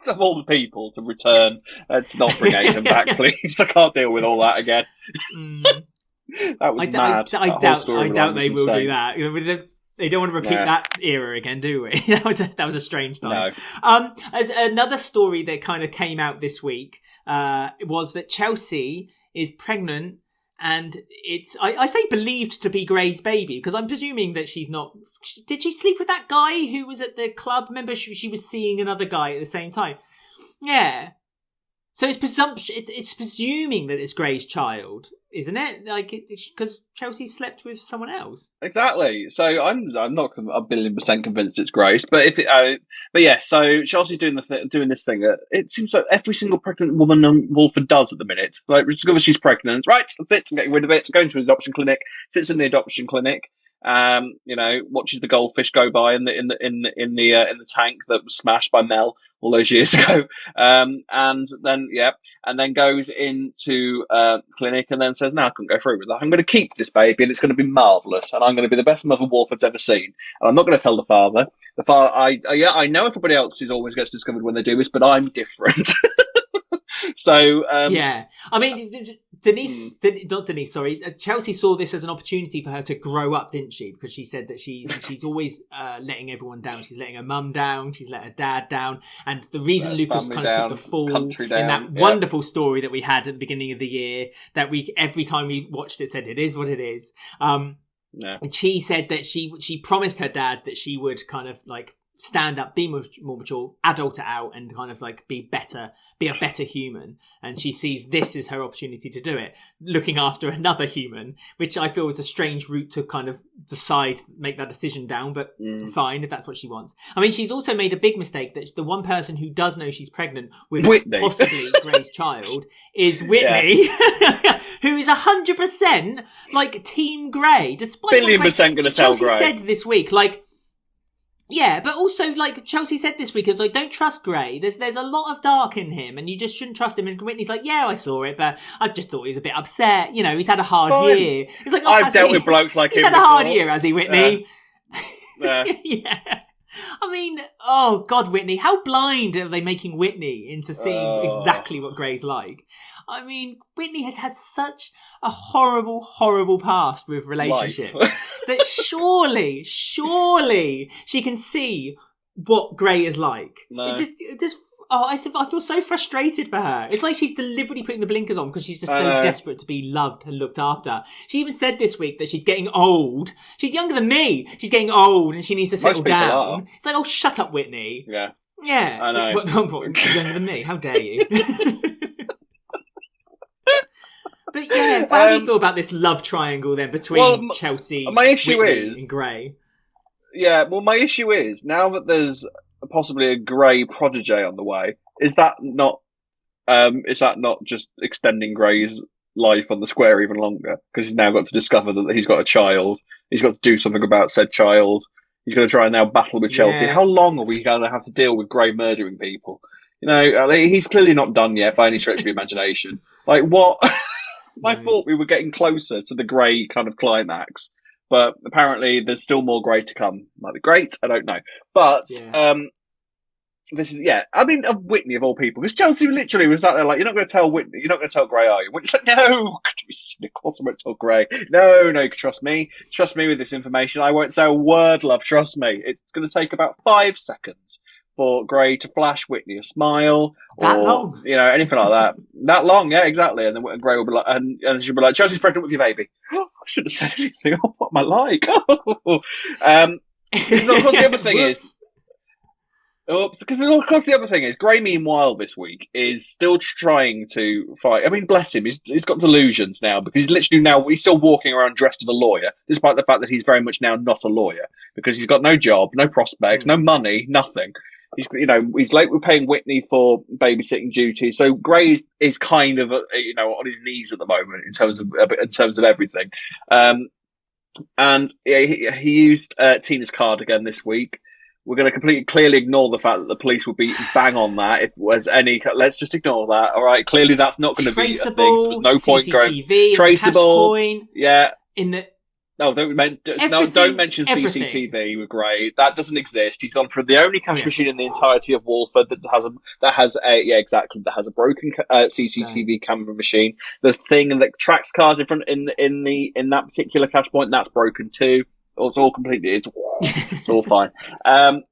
of all the people to return, let's not bring Aidan back, please. I can't deal with all that again. That was mad. I doubt they will do that. They don't want to repeat that era again, do we? that was a strange time. No. As another story that kind of came out this week was that Chelsea is pregnant. And it's, I say believed to be Gray's baby, because I'm presuming that she's not. Did she sleep with that guy who was at the club? Remember, she was seeing another guy at the same time. Yeah. So it's presuming that it's Gray's child. isn't it? Like, because Chelsea slept with someone else. Exactly. So I'm not a 1,000,000% convinced it's Grace, but but yeah. So Chelsea's doing doing this thing that it seems like every single pregnant woman on Walford does at the minute. Like, discovers she's pregnant, right? That's it. I'm getting rid of it. Going to an adoption clinic. Sits in the adoption clinic. Watches the goldfish go by in the tank that was smashed by Mel all those years ago. And then goes into clinic and then says, "No, I couldn't go through with that. I'm going to keep this baby, and it's going to be marvelous, and I'm going to be the best mother Walford's ever seen. And I'm not going to tell the father. The father, I know everybody else always gets discovered when they do this, but I'm different." So yeah, I mean, Chelsea saw this as an opportunity for her to grow up, didn't she? Because she said that she's always letting everyone down. She's letting her mum down. She's let her dad down. And the reason Lucas kind of took the fall in that wonderful story that we had at the beginning of the year, that every time we watched it said it is what it is. And she said that she promised her dad that she would kind of like stand up, be more mature, adult it out, and kind of like be a better human. And she sees this as her opportunity to do it, looking after another human, which I feel is a strange route to kind of make that decision down, but fine if that's what she wants. I mean, she's also made a big mistake that the one person who does know she's pregnant with Whitney, possibly Gray's child, is Whitney, who is 100% like Team Gray, despite 1,000,000% going to tell Gray. Chelsea said this week, like. Yeah, but also, like Chelsea said this week, it's like, don't trust Gray. There's a lot of dark in him, and you just shouldn't trust him. And Whitney's like, yeah, I saw it, but I just thought he was a bit upset. You know, he's had a hard year. It's like, I've dealt with blokes like him. He's had a hard year, has he, Whitney? Yeah. Yeah. I mean, oh God, Whitney, how blind are they making Whitney into seeing exactly what Gray's like? I mean, Whitney has had such a horrible, horrible past with relationships that surely she can see what Gray is like. No. I feel so frustrated for her. It's like she's deliberately putting the blinkers on because she's just so desperate to be loved and looked after. She even said this week that she's getting old. She's younger than me. She's getting old and she needs to settle down. Are. It's like, oh, shut up, Whitney. Yeah. Yeah. I know. What, younger than me? How dare you? But yeah, how do you feel about this love triangle then between Chelsea, Whitney and Gray? Yeah, well, my issue is, now that there's possibly a Gray protege on the way, is that not just extending Gray's life on the square even longer? Because he's now got to discover that he's got a child. He's got to do something about said child. He's going to try and now battle with Chelsea. How long are we going to have to deal with Gray murdering people? You know, he's clearly not done yet by any stretch of the imagination. Like, what? I thought we were getting closer to the Gray kind of climax, but apparently there's still more Gray to come. Might be great, I don't know. But this is I mean, of Whitney of all people, because Chelsea literally was out there like, "You're not going to tell Whitney, you're not going to tell Gray, are you?" Whitney's like, "No, could be cynical. I won't tell Gray. No, you can trust me. Trust me with this information. I won't say a word, love. Trust me. It's going to take about 5 seconds for Gray to flash Whitney a smile, long? Anything like that. That long, yeah, exactly. And then Gray will be like, and she'll be like, "Chelsea's pregnant with your baby." I shouldn't have said anything. Oh, what am I like? Because of course the other thing is, Gray, meanwhile, this week is still trying to fight. I mean, bless him. He's got delusions now because he's still walking around dressed as a lawyer, despite the fact that he's very much now not a lawyer because he's got no job, no prospects, no money, nothing. He's late with paying Whitney for babysitting duties. So Gray is kind of on his knees at the moment in terms of everything. And he used Tina's card again this week. We're going to clearly ignore the fact that the police would be bang on that. If there's any, let's just ignore that. All right, clearly that's not going to be a thing. So there's no point going traceable. Yeah. Don't mention CCTV with Gray. That doesn't exist. He's gone for the only cash machine in the entirety of Walford that has a broken CCTV camera machine. The thing that tracks cars in front in that particular cash point, that's broken too. It's all all fine. That's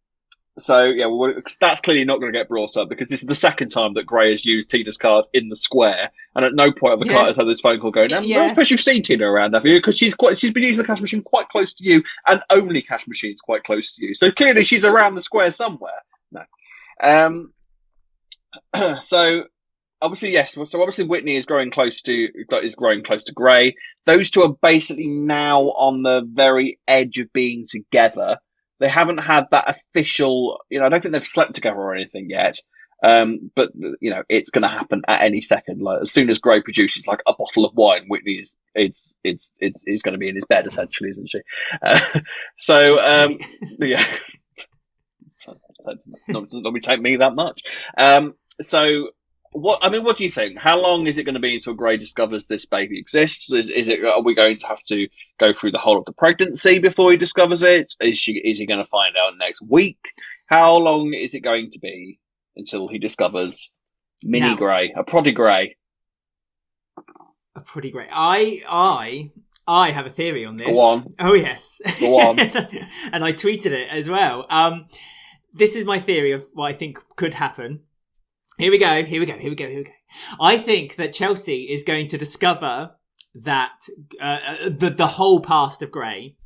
clearly not going to get brought up because this is the second time that Gray has used Tina's card in the square, and at no point have the card has had this phone call going. I suppose you've seen Tina around, have you? Because she's been using the cash machine quite close to you, and only cash machines quite close to you. So clearly she's around the square somewhere. No. obviously, yes. So obviously, Whitney is growing close to Gray. Those two are basically now on the very edge of being together. They haven't had that official. I don't think they've slept together or anything yet. But it's going to happen at any second. Like, as soon as Gray produces like a bottle of wine, Whitney is going to be in his bed essentially, isn't she? Yeah. That doesn't take me that much. So what do you think? How long is it going to be until Gray discovers this baby exists? Are we going to have to go through the whole of the pregnancy before he discovers it? Is he going to find out next week? How long is it going to be until he discovers Mini Gray, a proddy Gray? A proddy Gray. I have a theory on this. Go on. Oh yes. Go on. And I tweeted it as well. This is my theory of what I think could happen. Here we go. I think that Chelsea is going to discover that the whole past of Gray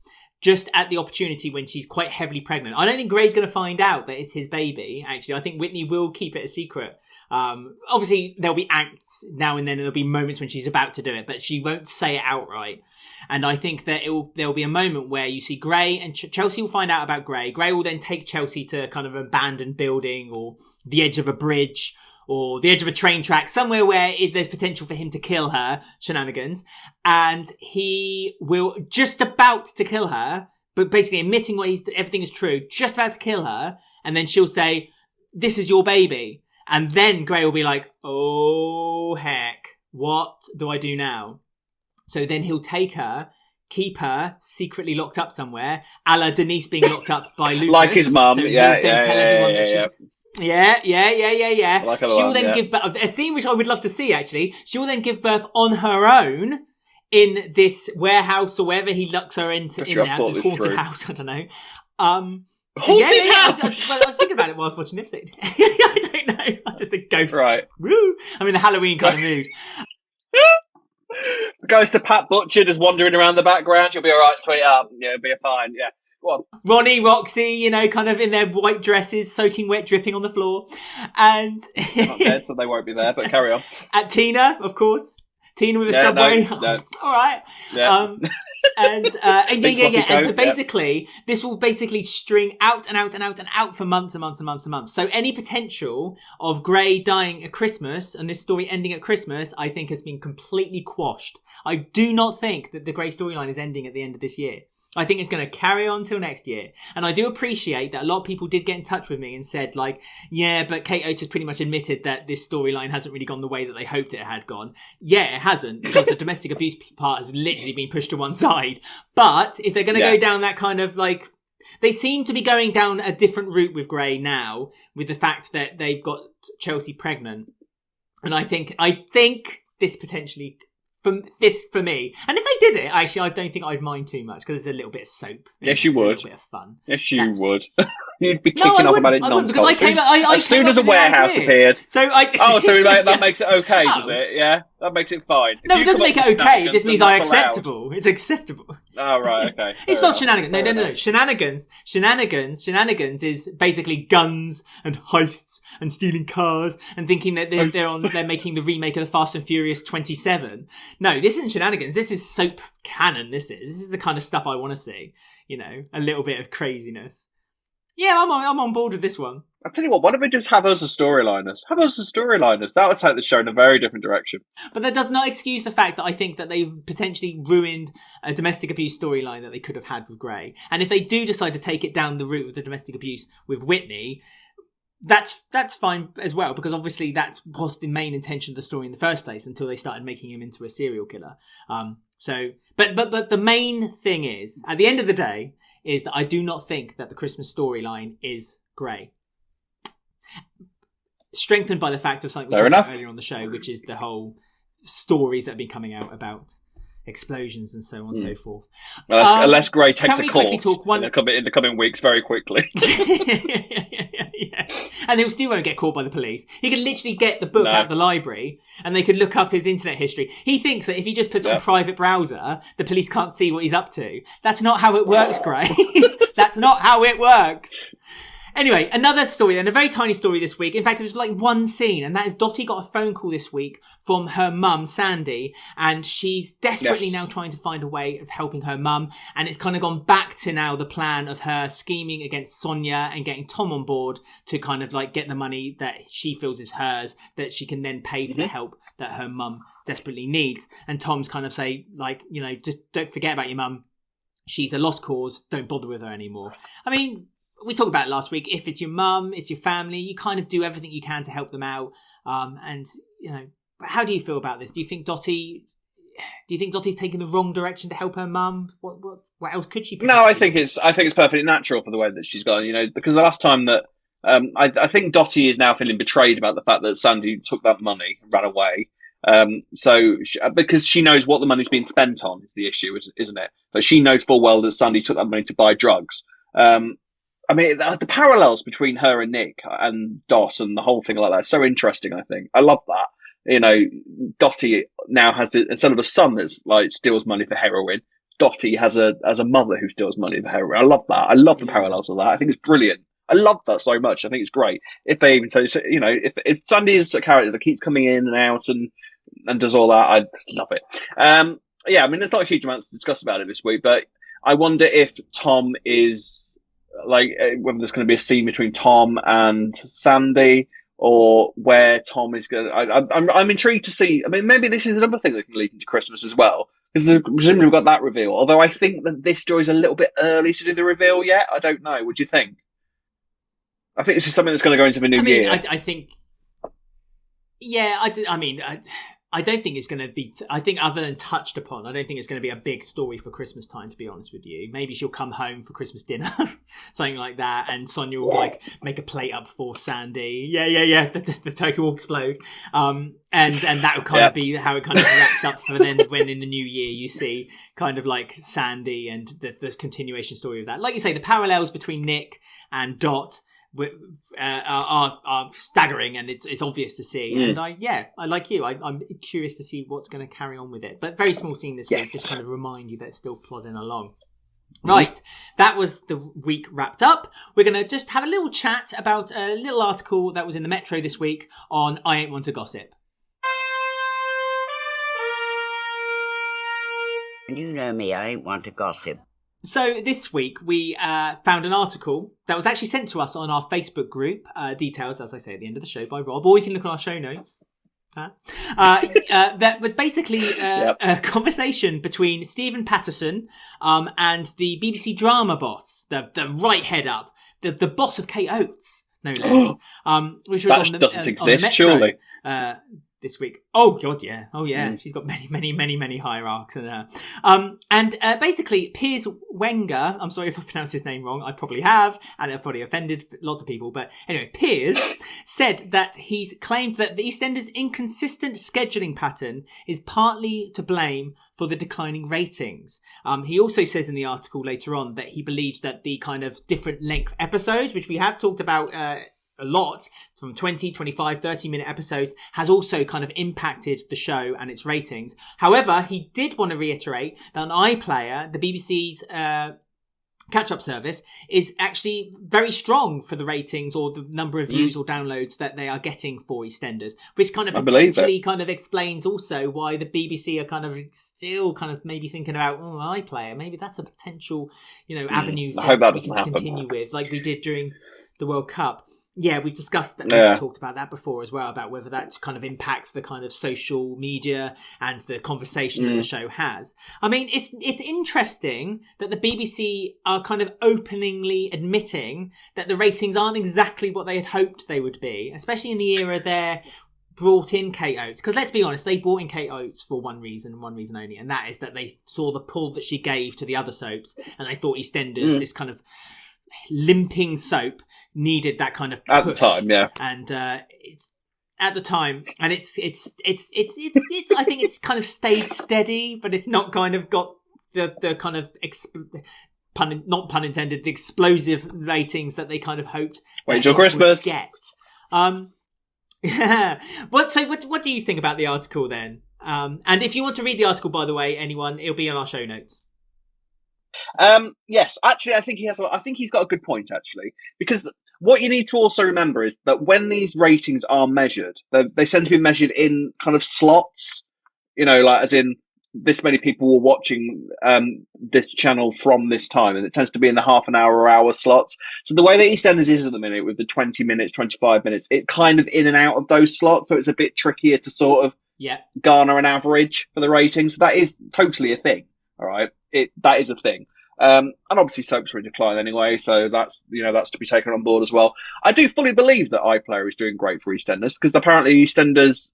just at the opportunity when she's quite heavily pregnant. I don't think Gray's going to find out that it's his baby, actually. I think Whitney will keep it a secret. Obviously, there'll be acts now and then, and there'll be moments when she's about to do it, but she won't say it outright. And I think that there'll be a moment where you see Gray and Chelsea will find out about Gray. Gray will then take Chelsea to kind of an abandoned building or the edge of a bridge or the edge of a train track, somewhere where there's potential for him to kill her, shenanigans. And he will just about to kill her, but basically admitting everything is true, just about to kill her. And then she'll say, "This is your baby." And then Gray will be like, "Oh, heck, what do I do now?" So then he'll take her, keep her secretly locked up somewhere, a la Denise being locked up by Lucas. Like his mum, so yeah. Yeah. Like She will then give birth, a scene which I would love to see, actually. She will then give birth on her own in this warehouse or wherever he locks her into, this haunted house, I don't know. Haunted house! I was thinking about it while I was watching this scene. I don't know. I just think ghosts. Right. Woo! I'm in the Halloween kind of mood. The ghost of Pat Butcher just wandering around the background. You'll be all right, sweetheart. Yeah, it'll be fine. Yeah. Go on. Ronnie, Roxy, kind of in their white dresses, soaking wet, dripping on the floor. And not dead, so they won't be there, but carry on. At Tina, of course. Tina with a subway. No. All right. Yeah. And so basically, this will basically string out and out and out and out for months and months and months and months. So any potential of Gray dying at Christmas and this story ending at Christmas, I think has been completely quashed. I do not think that the Gray storyline is ending at the end of this year. I think it's going to carry on till next year. And I do appreciate that a lot of people did get in touch with me and said, like, yeah, but Kate Oates has pretty much admitted that this storyline hasn't really gone the way that they hoped it had gone. Yeah, it hasn't, because the domestic abuse part has literally been pushed to one side. But if they're going to go down that kind of, like, they seem to be going down a different route with Gray now, with the fact that they've got Chelsea pregnant. And I think this potentially... for me. And if they did it, actually, I don't think I'd mind too much, because it's a little bit of soap. Yes, you would. A little bit of fun. Yes, you would. You'd be kicking off about it non-stop. As soon as a warehouse appeared. So that makes it okay, does it? Yeah? That makes it fine. No, it doesn't make it okay. It just means acceptable. It's acceptable. Oh, right, okay. It's not shenanigans. No. Shenanigans is basically guns and heists and stealing cars and thinking that they're making the remake of the Fast and Furious 27. No, this isn't shenanigans. This is soap canon. This is the kind of stuff I want to see. A little bit of craziness. Yeah, I'm on board with this one. I'll tell you what, why don't we just have us as storyliners? That would take the show in a very different direction. But that does not excuse the fact that I think that they've potentially ruined a domestic abuse storyline that they could have had with Gray. And if they do decide to take it down the route of the domestic abuse with Whitney, that's fine as well, because obviously that was the main intention of the story in the first place until they started making him into a serial killer. But the main thing is, at the end of the day, is that I do not think that the Christmas storyline is Gray. Strengthened by the fact of something we talked about earlier on the show, which is the whole stories that have been coming out about explosions and so on and so forth. Unless Gray takes a course in the coming weeks very quickly. Yeah. And he still won't get caught by the police. He could literally get the book out of the library and they could look up his internet history. He thinks that if he just puts on private browser, the police can't see what he's up to. That's not how it works, Gray. That's not how it works. Anyway, another story, and a very tiny story this week. In fact, it was like one scene, and that is Dotty got a phone call this week from her mum, Sandy, and she's desperately now trying to find a way of helping her mum, and it's kind of gone back to now the plan of her scheming against Sonia and getting Tom on board to kind of like get the money that she feels is hers, that she can then pay for the help that her mum desperately needs. And Tom's kind of say, like, you know, just don't forget about your mum. She's a lost cause. Don't bother with her anymore. I mean, we talked about it last week. If it's your mum, it's your family, you kind of do everything you can to help them out. And, you know, how do you feel about this? Do you think Dotty's taking the wrong direction to help her mum? What else could she? No, I think it's perfectly natural for the way that she's gone. You know, because the last time that I think Dotty is now feeling betrayed about the fact that Sandy took that money and ran away. Because she knows what the money's being spent on is the issue, isn't it? But she knows full well that Sandy took that money to buy drugs. I mean, the parallels between her and Nick and Dot and the whole thing like that is so interesting, I think. I love that. You know, Dotty now has, instead of a son that's like steals money for heroin, Dotty has a mother who steals money for heroin. I love that. I love the parallels of that. I think it's brilliant. I love that so much. I think it's great. If they even say, you know, if Sandy is a character that keeps coming in and out and does all that, I love it. Yeah, I mean, there's not a huge amount to discuss about it this week, but I wonder if Tom is like, whether there's going to be a scene between Tom and Sandy, or where Tom is going to... I'm intrigued to see... I mean, maybe this is another thing that can lead into Christmas as well, because presumably we've got that reveal. Although I think that this story is a little bit early to do the reveal yet. I don't know. What do you think? I think this is something that's going to go into the new year. I think... Yeah, I don't think it's going to be... I think other than touched upon, I don't think it's going to be a big story for Christmas time, to be honest with you. Maybe she'll come home for Christmas dinner, something like that, and Sonia will like make a plate up for Sandy. Yeah. The turkey will explode. And that will kind of be how it kind of wraps up for then when in the new year you see kind of like Sandy and the continuation story of that. Like you say, the parallels between Nick and Dot are staggering, and it's obvious to see. And I like you. I'm curious to see what's going to carry on with it. But very small scene this week, just kind of remind you that it's still plodding along. Right, that was the week wrapped up. We're going to just have a little chat about a little article that was in the Metro this week on I Ain't Want to Gossip. You know me, I ain't want to gossip. So this week we found an article that was actually sent to us on our Facebook group. Details, as I say, at the end of the show by Rob, or you can look on our show notes. That was basically a conversation between Stephen Patterson and the BBC drama boss, the right head up, the boss of Kate Oates, no less. Which was that doesn't exist, surely. This week. Oh god, yeah. Oh yeah. She's got many hierarchs in her. And basically Piers Wenger, I'm sorry if I pronounced his name wrong, I probably have, and I've probably offended lots of people, but anyway, Piers said that he's claimed that the EastEnders' inconsistent scheduling pattern is partly to blame for the declining ratings. He also says in the article later on that he believes that the kind of different length episodes, which we have talked about a lot, from 20, 25, 30-minute episodes, has also kind of impacted the show and its ratings. However, he did want to reiterate that on iPlayer, the BBC's catch-up service, is actually very strong for the ratings or the number of views or downloads that they are getting for EastEnders, which kind of potentially kind of explains also why the BBC are kind of still kind of maybe thinking about iPlayer. Maybe that's a potential, avenue I hope that we doesn't can happen. Continue with, like we did during the World Cup. Yeah, we've discussed that. We've talked about that before as well, about whether that kind of impacts the kind of social media and the conversation that the show has. I mean, it's interesting that the BBC are kind of openly admitting that the ratings aren't exactly what they had hoped they would be, especially in the era they're brought in Kate Oates. Because let's be honest, they brought in Kate Oates for one reason and one reason only, and that is that they saw the pull that she gave to the other soaps, and they thought EastEnders, this kind of limping soap, needed that kind of push. At the time, yeah. And it's at the time, and it's I think it's kind of stayed steady, but it's not kind of got the kind of not pun intended, the explosive ratings that they kind of hoped. Wait till Christmas. Get. Yeah. What do you think about the article then? And if you want to read the article, by the way, anyone, it'll be on our show notes. Yes, actually, I think I think he's got a good point, actually, because what you need to also remember is that when these ratings are measured, they tend to be measured in kind of slots. Like as in this many people were watching this channel from this time, and it tends to be in the half an hour or hour slots. So the way that EastEnders is at the minute with the 20 minutes, 25 minutes, it's kind of in and out of those slots, so it's a bit trickier to sort of garner an average for the ratings. So that is totally a thing. All right, that is a thing. And obviously soaps are in decline anyway, so that's to be taken on board as well. I do fully believe that iPlayer is doing great for EastEnders, because apparently EastEnders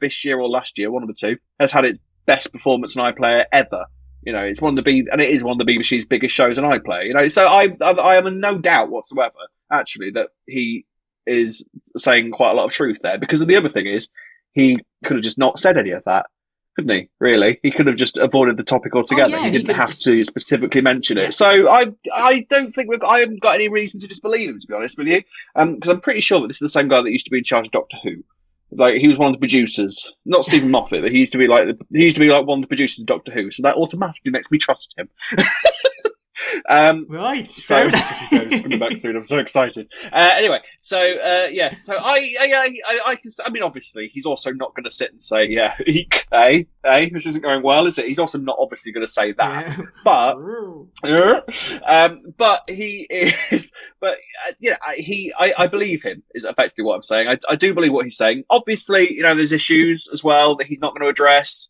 this year or last year, one of the two, has had its best performance on iPlayer ever. It's one of the and it is one of the BBC's biggest shows on iPlayer. So I am in no doubt whatsoever, actually, that he is saying quite a lot of truth there. Because the other thing is, he could have just not said any of that, couldn't he? Really, he could have just avoided the topic altogether. He didn't have to specifically mention it. So I don't think I haven't got any reason to disbelieve him, to be honest with you, because I'm pretty sure that this is the same guy that used to be in charge of Doctor Who. Like, he was one of the producers, not Stephen Moffat, but he used to be like one of the producers of Doctor Who. So that automatically makes me trust him. Right. So he's coming back soon. I'm so excited. Anyway, so so I mean, obviously, he's also not going to sit and say, this isn't going well, is it? He's also not obviously going to say that, but he is. But I believe him is effectively what I'm saying. I do believe what he's saying. Obviously, there's issues as well that he's not going to address.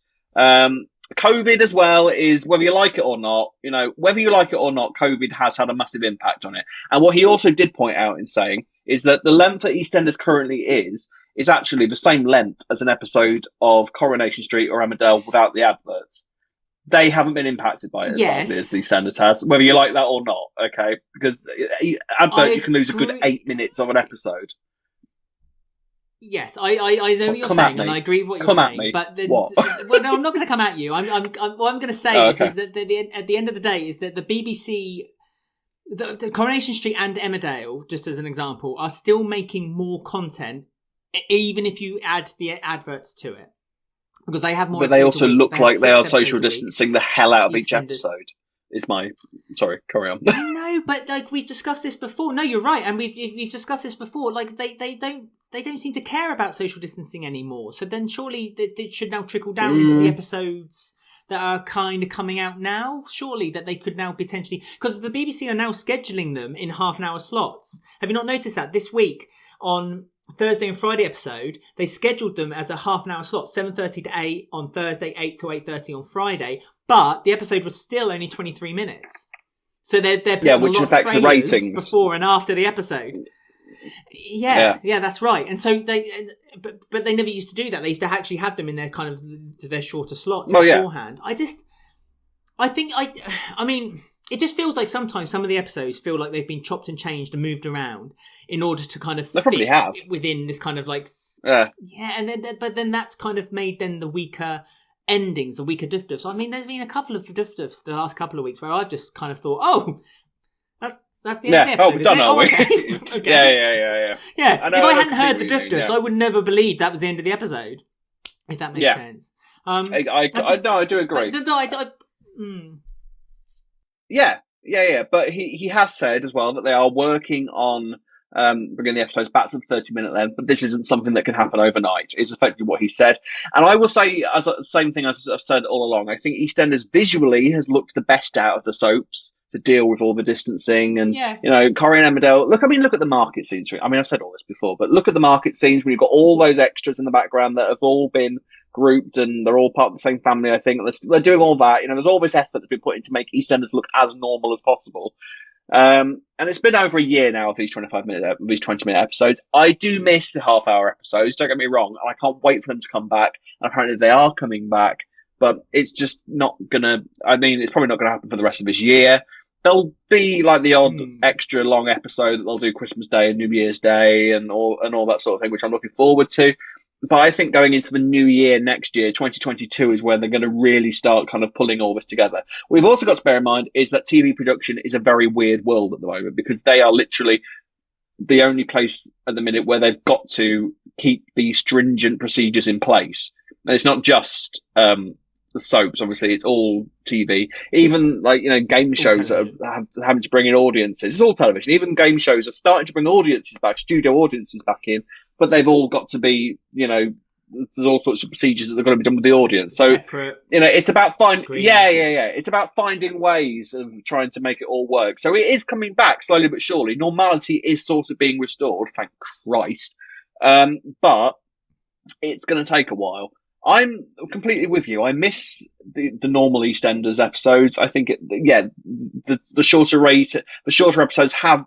COVID as well is, whether you like it or not, COVID has had a massive impact on it. And what he also did point out in saying is that the length that EastEnders currently is actually the same length as an episode of Coronation Street or Emmerdale without the adverts. They haven't been impacted by it as badly as EastEnders has, whether you like that or not, okay? Because adverts, you can lose a good 8 minutes of an episode. Yes, I know what you're saying, and I agree with what you're saying. But what? Well, no, I'm not going to come at you. What I'm going to say is that at the end of the day is that the BBC, the Coronation Street and Emmerdale, just as an example, are still making more content, even if you add the adverts to it, because they have more. But they also look like they are social distancing the hell out of each episode. Sorry, carry on. No, but like we've discussed this before. No, you're right, and we've discussed this before. Like they don't seem to care about social distancing anymore. So then surely it should now trickle down into the episodes that are kind of coming out now. Surely that they could now potentially, because the BBC are now scheduling them in half-an-hour slots. Have you not noticed that this week on Thursday and Friday episode, they scheduled them as a half-an-hour slot, 7:30 to 8 on Thursday, 8 to 8:30 on Friday. But the episode was still only 23 minutes. So they're putting which a lot affects of the ratings before and after the episode. Yeah, that's right. And so but they never used to do that. They used to actually have them in their kind of their shorter slots beforehand. I mean, it just feels like sometimes some of the episodes feel like they've been chopped and changed and moved around in order to kind of fit within this kind of like but then that's kind of made then the weaker endings, the weaker duff-duffs. I mean, there's been a couple of duff-duffs the last couple of weeks where I've just kind of thought, that's the end of the episode. We're done, are we? Okay. Yeah. If I hadn't heard the duff-duffs, I would never believe that was the end of the episode. If that makes sense. I do agree. Yeah. But he has said as well that they are working on bringing the episodes back to the 30-minute length, but this isn't something that can happen overnight, is effectively what he said. And I will say, as the same thing as I've said all along, I think EastEnders visually has looked the best out of the soaps to deal with all the distancing and, Corrie and Emmerdale. Look at the market scenes. I mean, I've said all this before, but look at the market scenes when you've got all those extras in the background that have all been grouped and they're all part of the same family, I think. They're doing all that. There's all this effort that's been put in to make EastEnders look as normal as possible. And it's been over a year now of these 20-minute episodes. I do miss the half-hour episodes, don't get me wrong, and I can't wait for them to come back. And apparently they are coming back, but it's just not gonna, it's probably not gonna happen for the rest of this year. There'll be like the odd extra long episode that they'll do Christmas Day and New Year's Day and all that sort of thing, which I'm looking forward to. But I think going into the new year next year, 2022, is where they're going to really start kind of pulling all this together. What we've also got to bear in mind is that TV production is a very weird world at the moment, because they are literally the only place at the minute where they've got to keep these stringent procedures in place. And it's not just the soaps. Obviously, it's all TV. Even like game shows that are having to bring in audiences. It's all television. Even game shows are starting to bring audiences back, studio audiences back in, but they've all got to be there's all sorts of procedures that are going to be done with the audience. So separate it's about finding screens. It's about finding ways of trying to make it all work. So it is coming back slowly but surely. Normality is sort of being restored, thank Christ. But it's going to take a while. I'm completely with you. I miss the normal EastEnders episodes. I think the shorter episodes have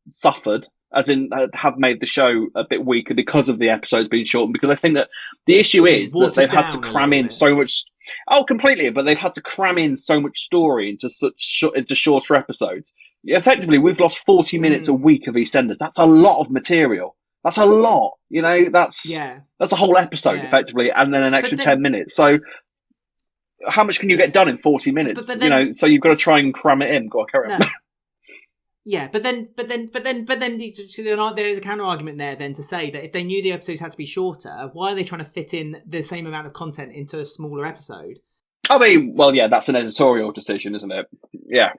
suffered, as in have made the show a bit weaker because of the episodes being shortened. Because I think that the issue is that they've had to cram in so much. Oh, completely. But they've had to cram in so much story into shorter episodes. Effectively, we've lost 40 minutes a week of EastEnders. That's a lot of material. That's a lot. That's a whole episode effectively, and then an extra 10 minutes. So how much can you get done in 40 minutes? But then, so you've got to try and cram it in. Go on, carry on. Yeah, but then there's a counter argument there then to say that if they knew the episodes had to be shorter, why are they trying to fit in the same amount of content into a smaller episode? I mean, well, yeah, that's an editorial decision, isn't it? Yeah.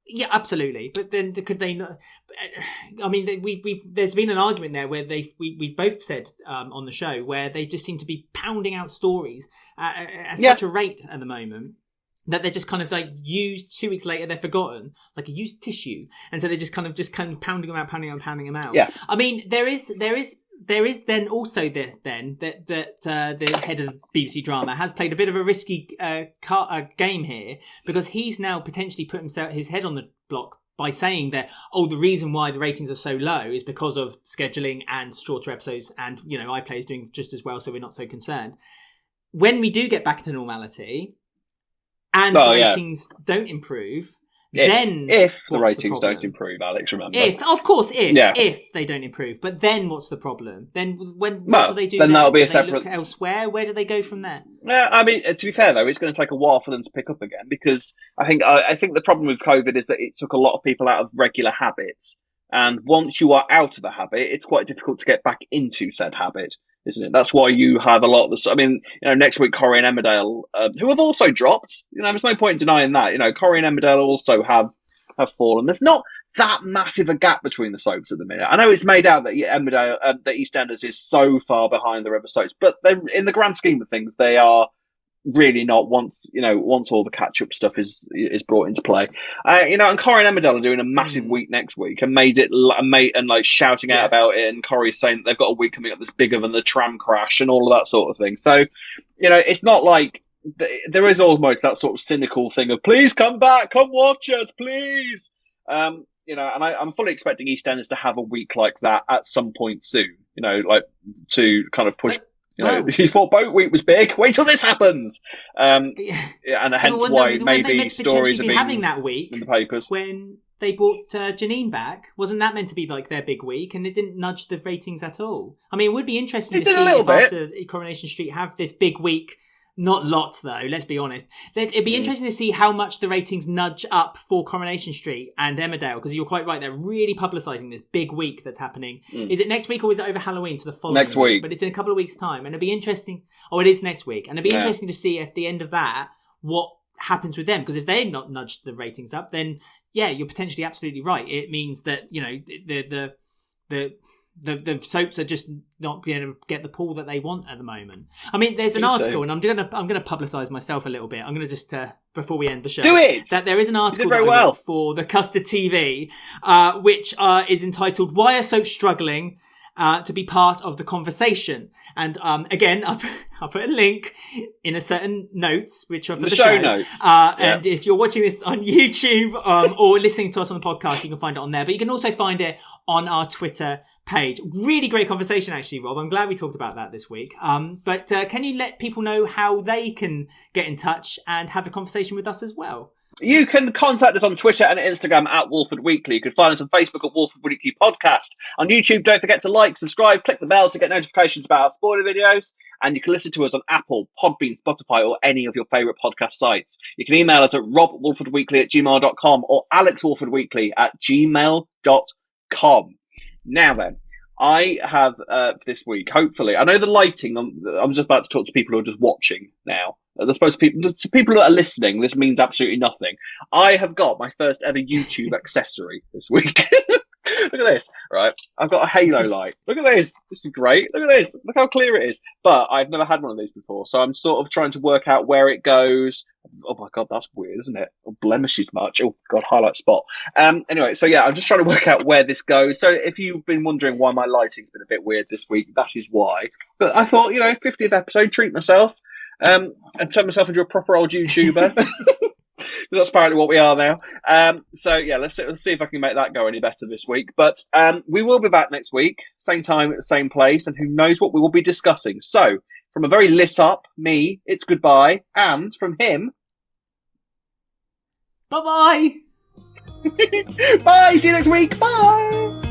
Yeah, absolutely. But then could they not? I mean, there's been an argument there where we've both said on the show where they just seem to be pounding out stories at such a rate at the moment that they're just kind of like used 2 weeks later, they're forgotten, like a used tissue. And so they're just kind of pounding them out. Yeah. I mean, there is then also this then that the head of BBC Drama has played a bit of a risky game here, because he's now potentially put his head on the block by saying that, the reason why the ratings are so low is because of scheduling and shorter episodes, and iPlayer is doing just as well, so we're not so concerned. When we do get back to normality and the ratings don't improve, if the ratings don't improve, Alex, remember. If they don't improve. But then what's the problem? Then what do they do? Then that'll be do a separate. They look elsewhere? Where do they go from there? Yeah, I mean, to be fair though, it's going to take a while for them to pick up again, because I think the problem with COVID is that it took a lot of people out of regular habits, and once you are out of a habit, it's quite difficult to get back into said habit, isn't it? That's why you have a lot of this. I mean, next week Corrie and Emmerdale, who have also dropped. There's no point in denying that. Corrie and Emmerdale also have fallen. There's not that massive a gap between the soaps at the minute. I know it's made out that Emmerdale, that EastEnders is so far behind the other soaps, but in the grand scheme of things, they are really not. Once all the catch up stuff is brought into play, and Corrie and Emmerdale are doing a massive week next week, and like shouting out about it, and Corrie's saying that they've got a week coming up that's bigger than the tram crash and all of that sort of thing. So it's not like there is almost that sort of cynical thing of please come back, come watch us, please. And I'm fully expecting EastEnders to have a week like that at some point soon. Like to kind of push. You thought Boat Week was big. Wait till this happens. And hence why maybe stories are being having that week in the papers. When they brought Janine back, wasn't that meant to be like their big week? And it didn't nudge the ratings at all. I mean, it would be interesting to see if after Coronation Street have this big week. Not lots, though, let's be honest. It'd be interesting to see how much the ratings nudge up for Coronation Street and Emmerdale, because you're quite right, they're really publicising this big week that's happening. Is it next week or is it over Halloween? So the following next week. But it's in a couple of weeks' time, and it'd be interesting. Oh, it is next week. And it'd be interesting to see at the end of that what happens with them, because if they've not nudged the ratings up, then, you're potentially absolutely right. It means that, the soaps are just not being able to get the pull that they want at the moment. I mean, there's an article, and I'm gonna publicise myself a little bit. I'm gonna just before we end the show, do it. That there is an article that I wrote for the Custard TV, which is entitled "Why Are Soaps Struggling to Be Part of the Conversation?" And again, I'll put a link in a certain notes, which are for the show notes. And if you're watching this on YouTube or listening to us on the podcast, you can find it on there. But you can also find it on our Twitter page. Really great conversation, actually, Rob. I'm glad we talked about that this week. But can you let people know how they can get in touch and have a conversation with us as well? You can contact us on Twitter and Instagram at Walford Weekly. You can find us on Facebook at Walford Weekly Podcast. On YouTube, don't forget to like, subscribe, click the bell to get notifications about our spoiler videos. And you can listen to us on Apple, Podbean, Spotify, or any of your favourite podcast sites. You can email us at robwalfordweekly@gmail.com or alexwalfordweekly@gmail.com. Now then, I have this week, hopefully, I know the lighting, I'm just about to talk to people who are just watching now, I suppose to people that are listening, this means absolutely nothing. I have got my first ever YouTube accessory this week. Look at this, right? I've got a halo light. Look at this. This is great. Look at this. Look how clear it is. But I've never had one of these before, so I'm sort of trying to work out where it goes. Oh my God, that's weird, isn't it? Oh, blemishes much. Oh God, highlight spot. Anyway, so yeah, I'm just trying to work out where this goes. So if you've been wondering why my lighting's been a bit weird this week, that is why. But I thought, 50th episode, treat myself, and turn myself into a proper old YouTuber. That's apparently what we are now. So yeah, let's see if I can make that go any better this week. But we will be back next week, same time at the same place, and who knows what we will be discussing. So from a very lit up me, it's goodbye, and from him, bye bye. bye. See you next week. Bye.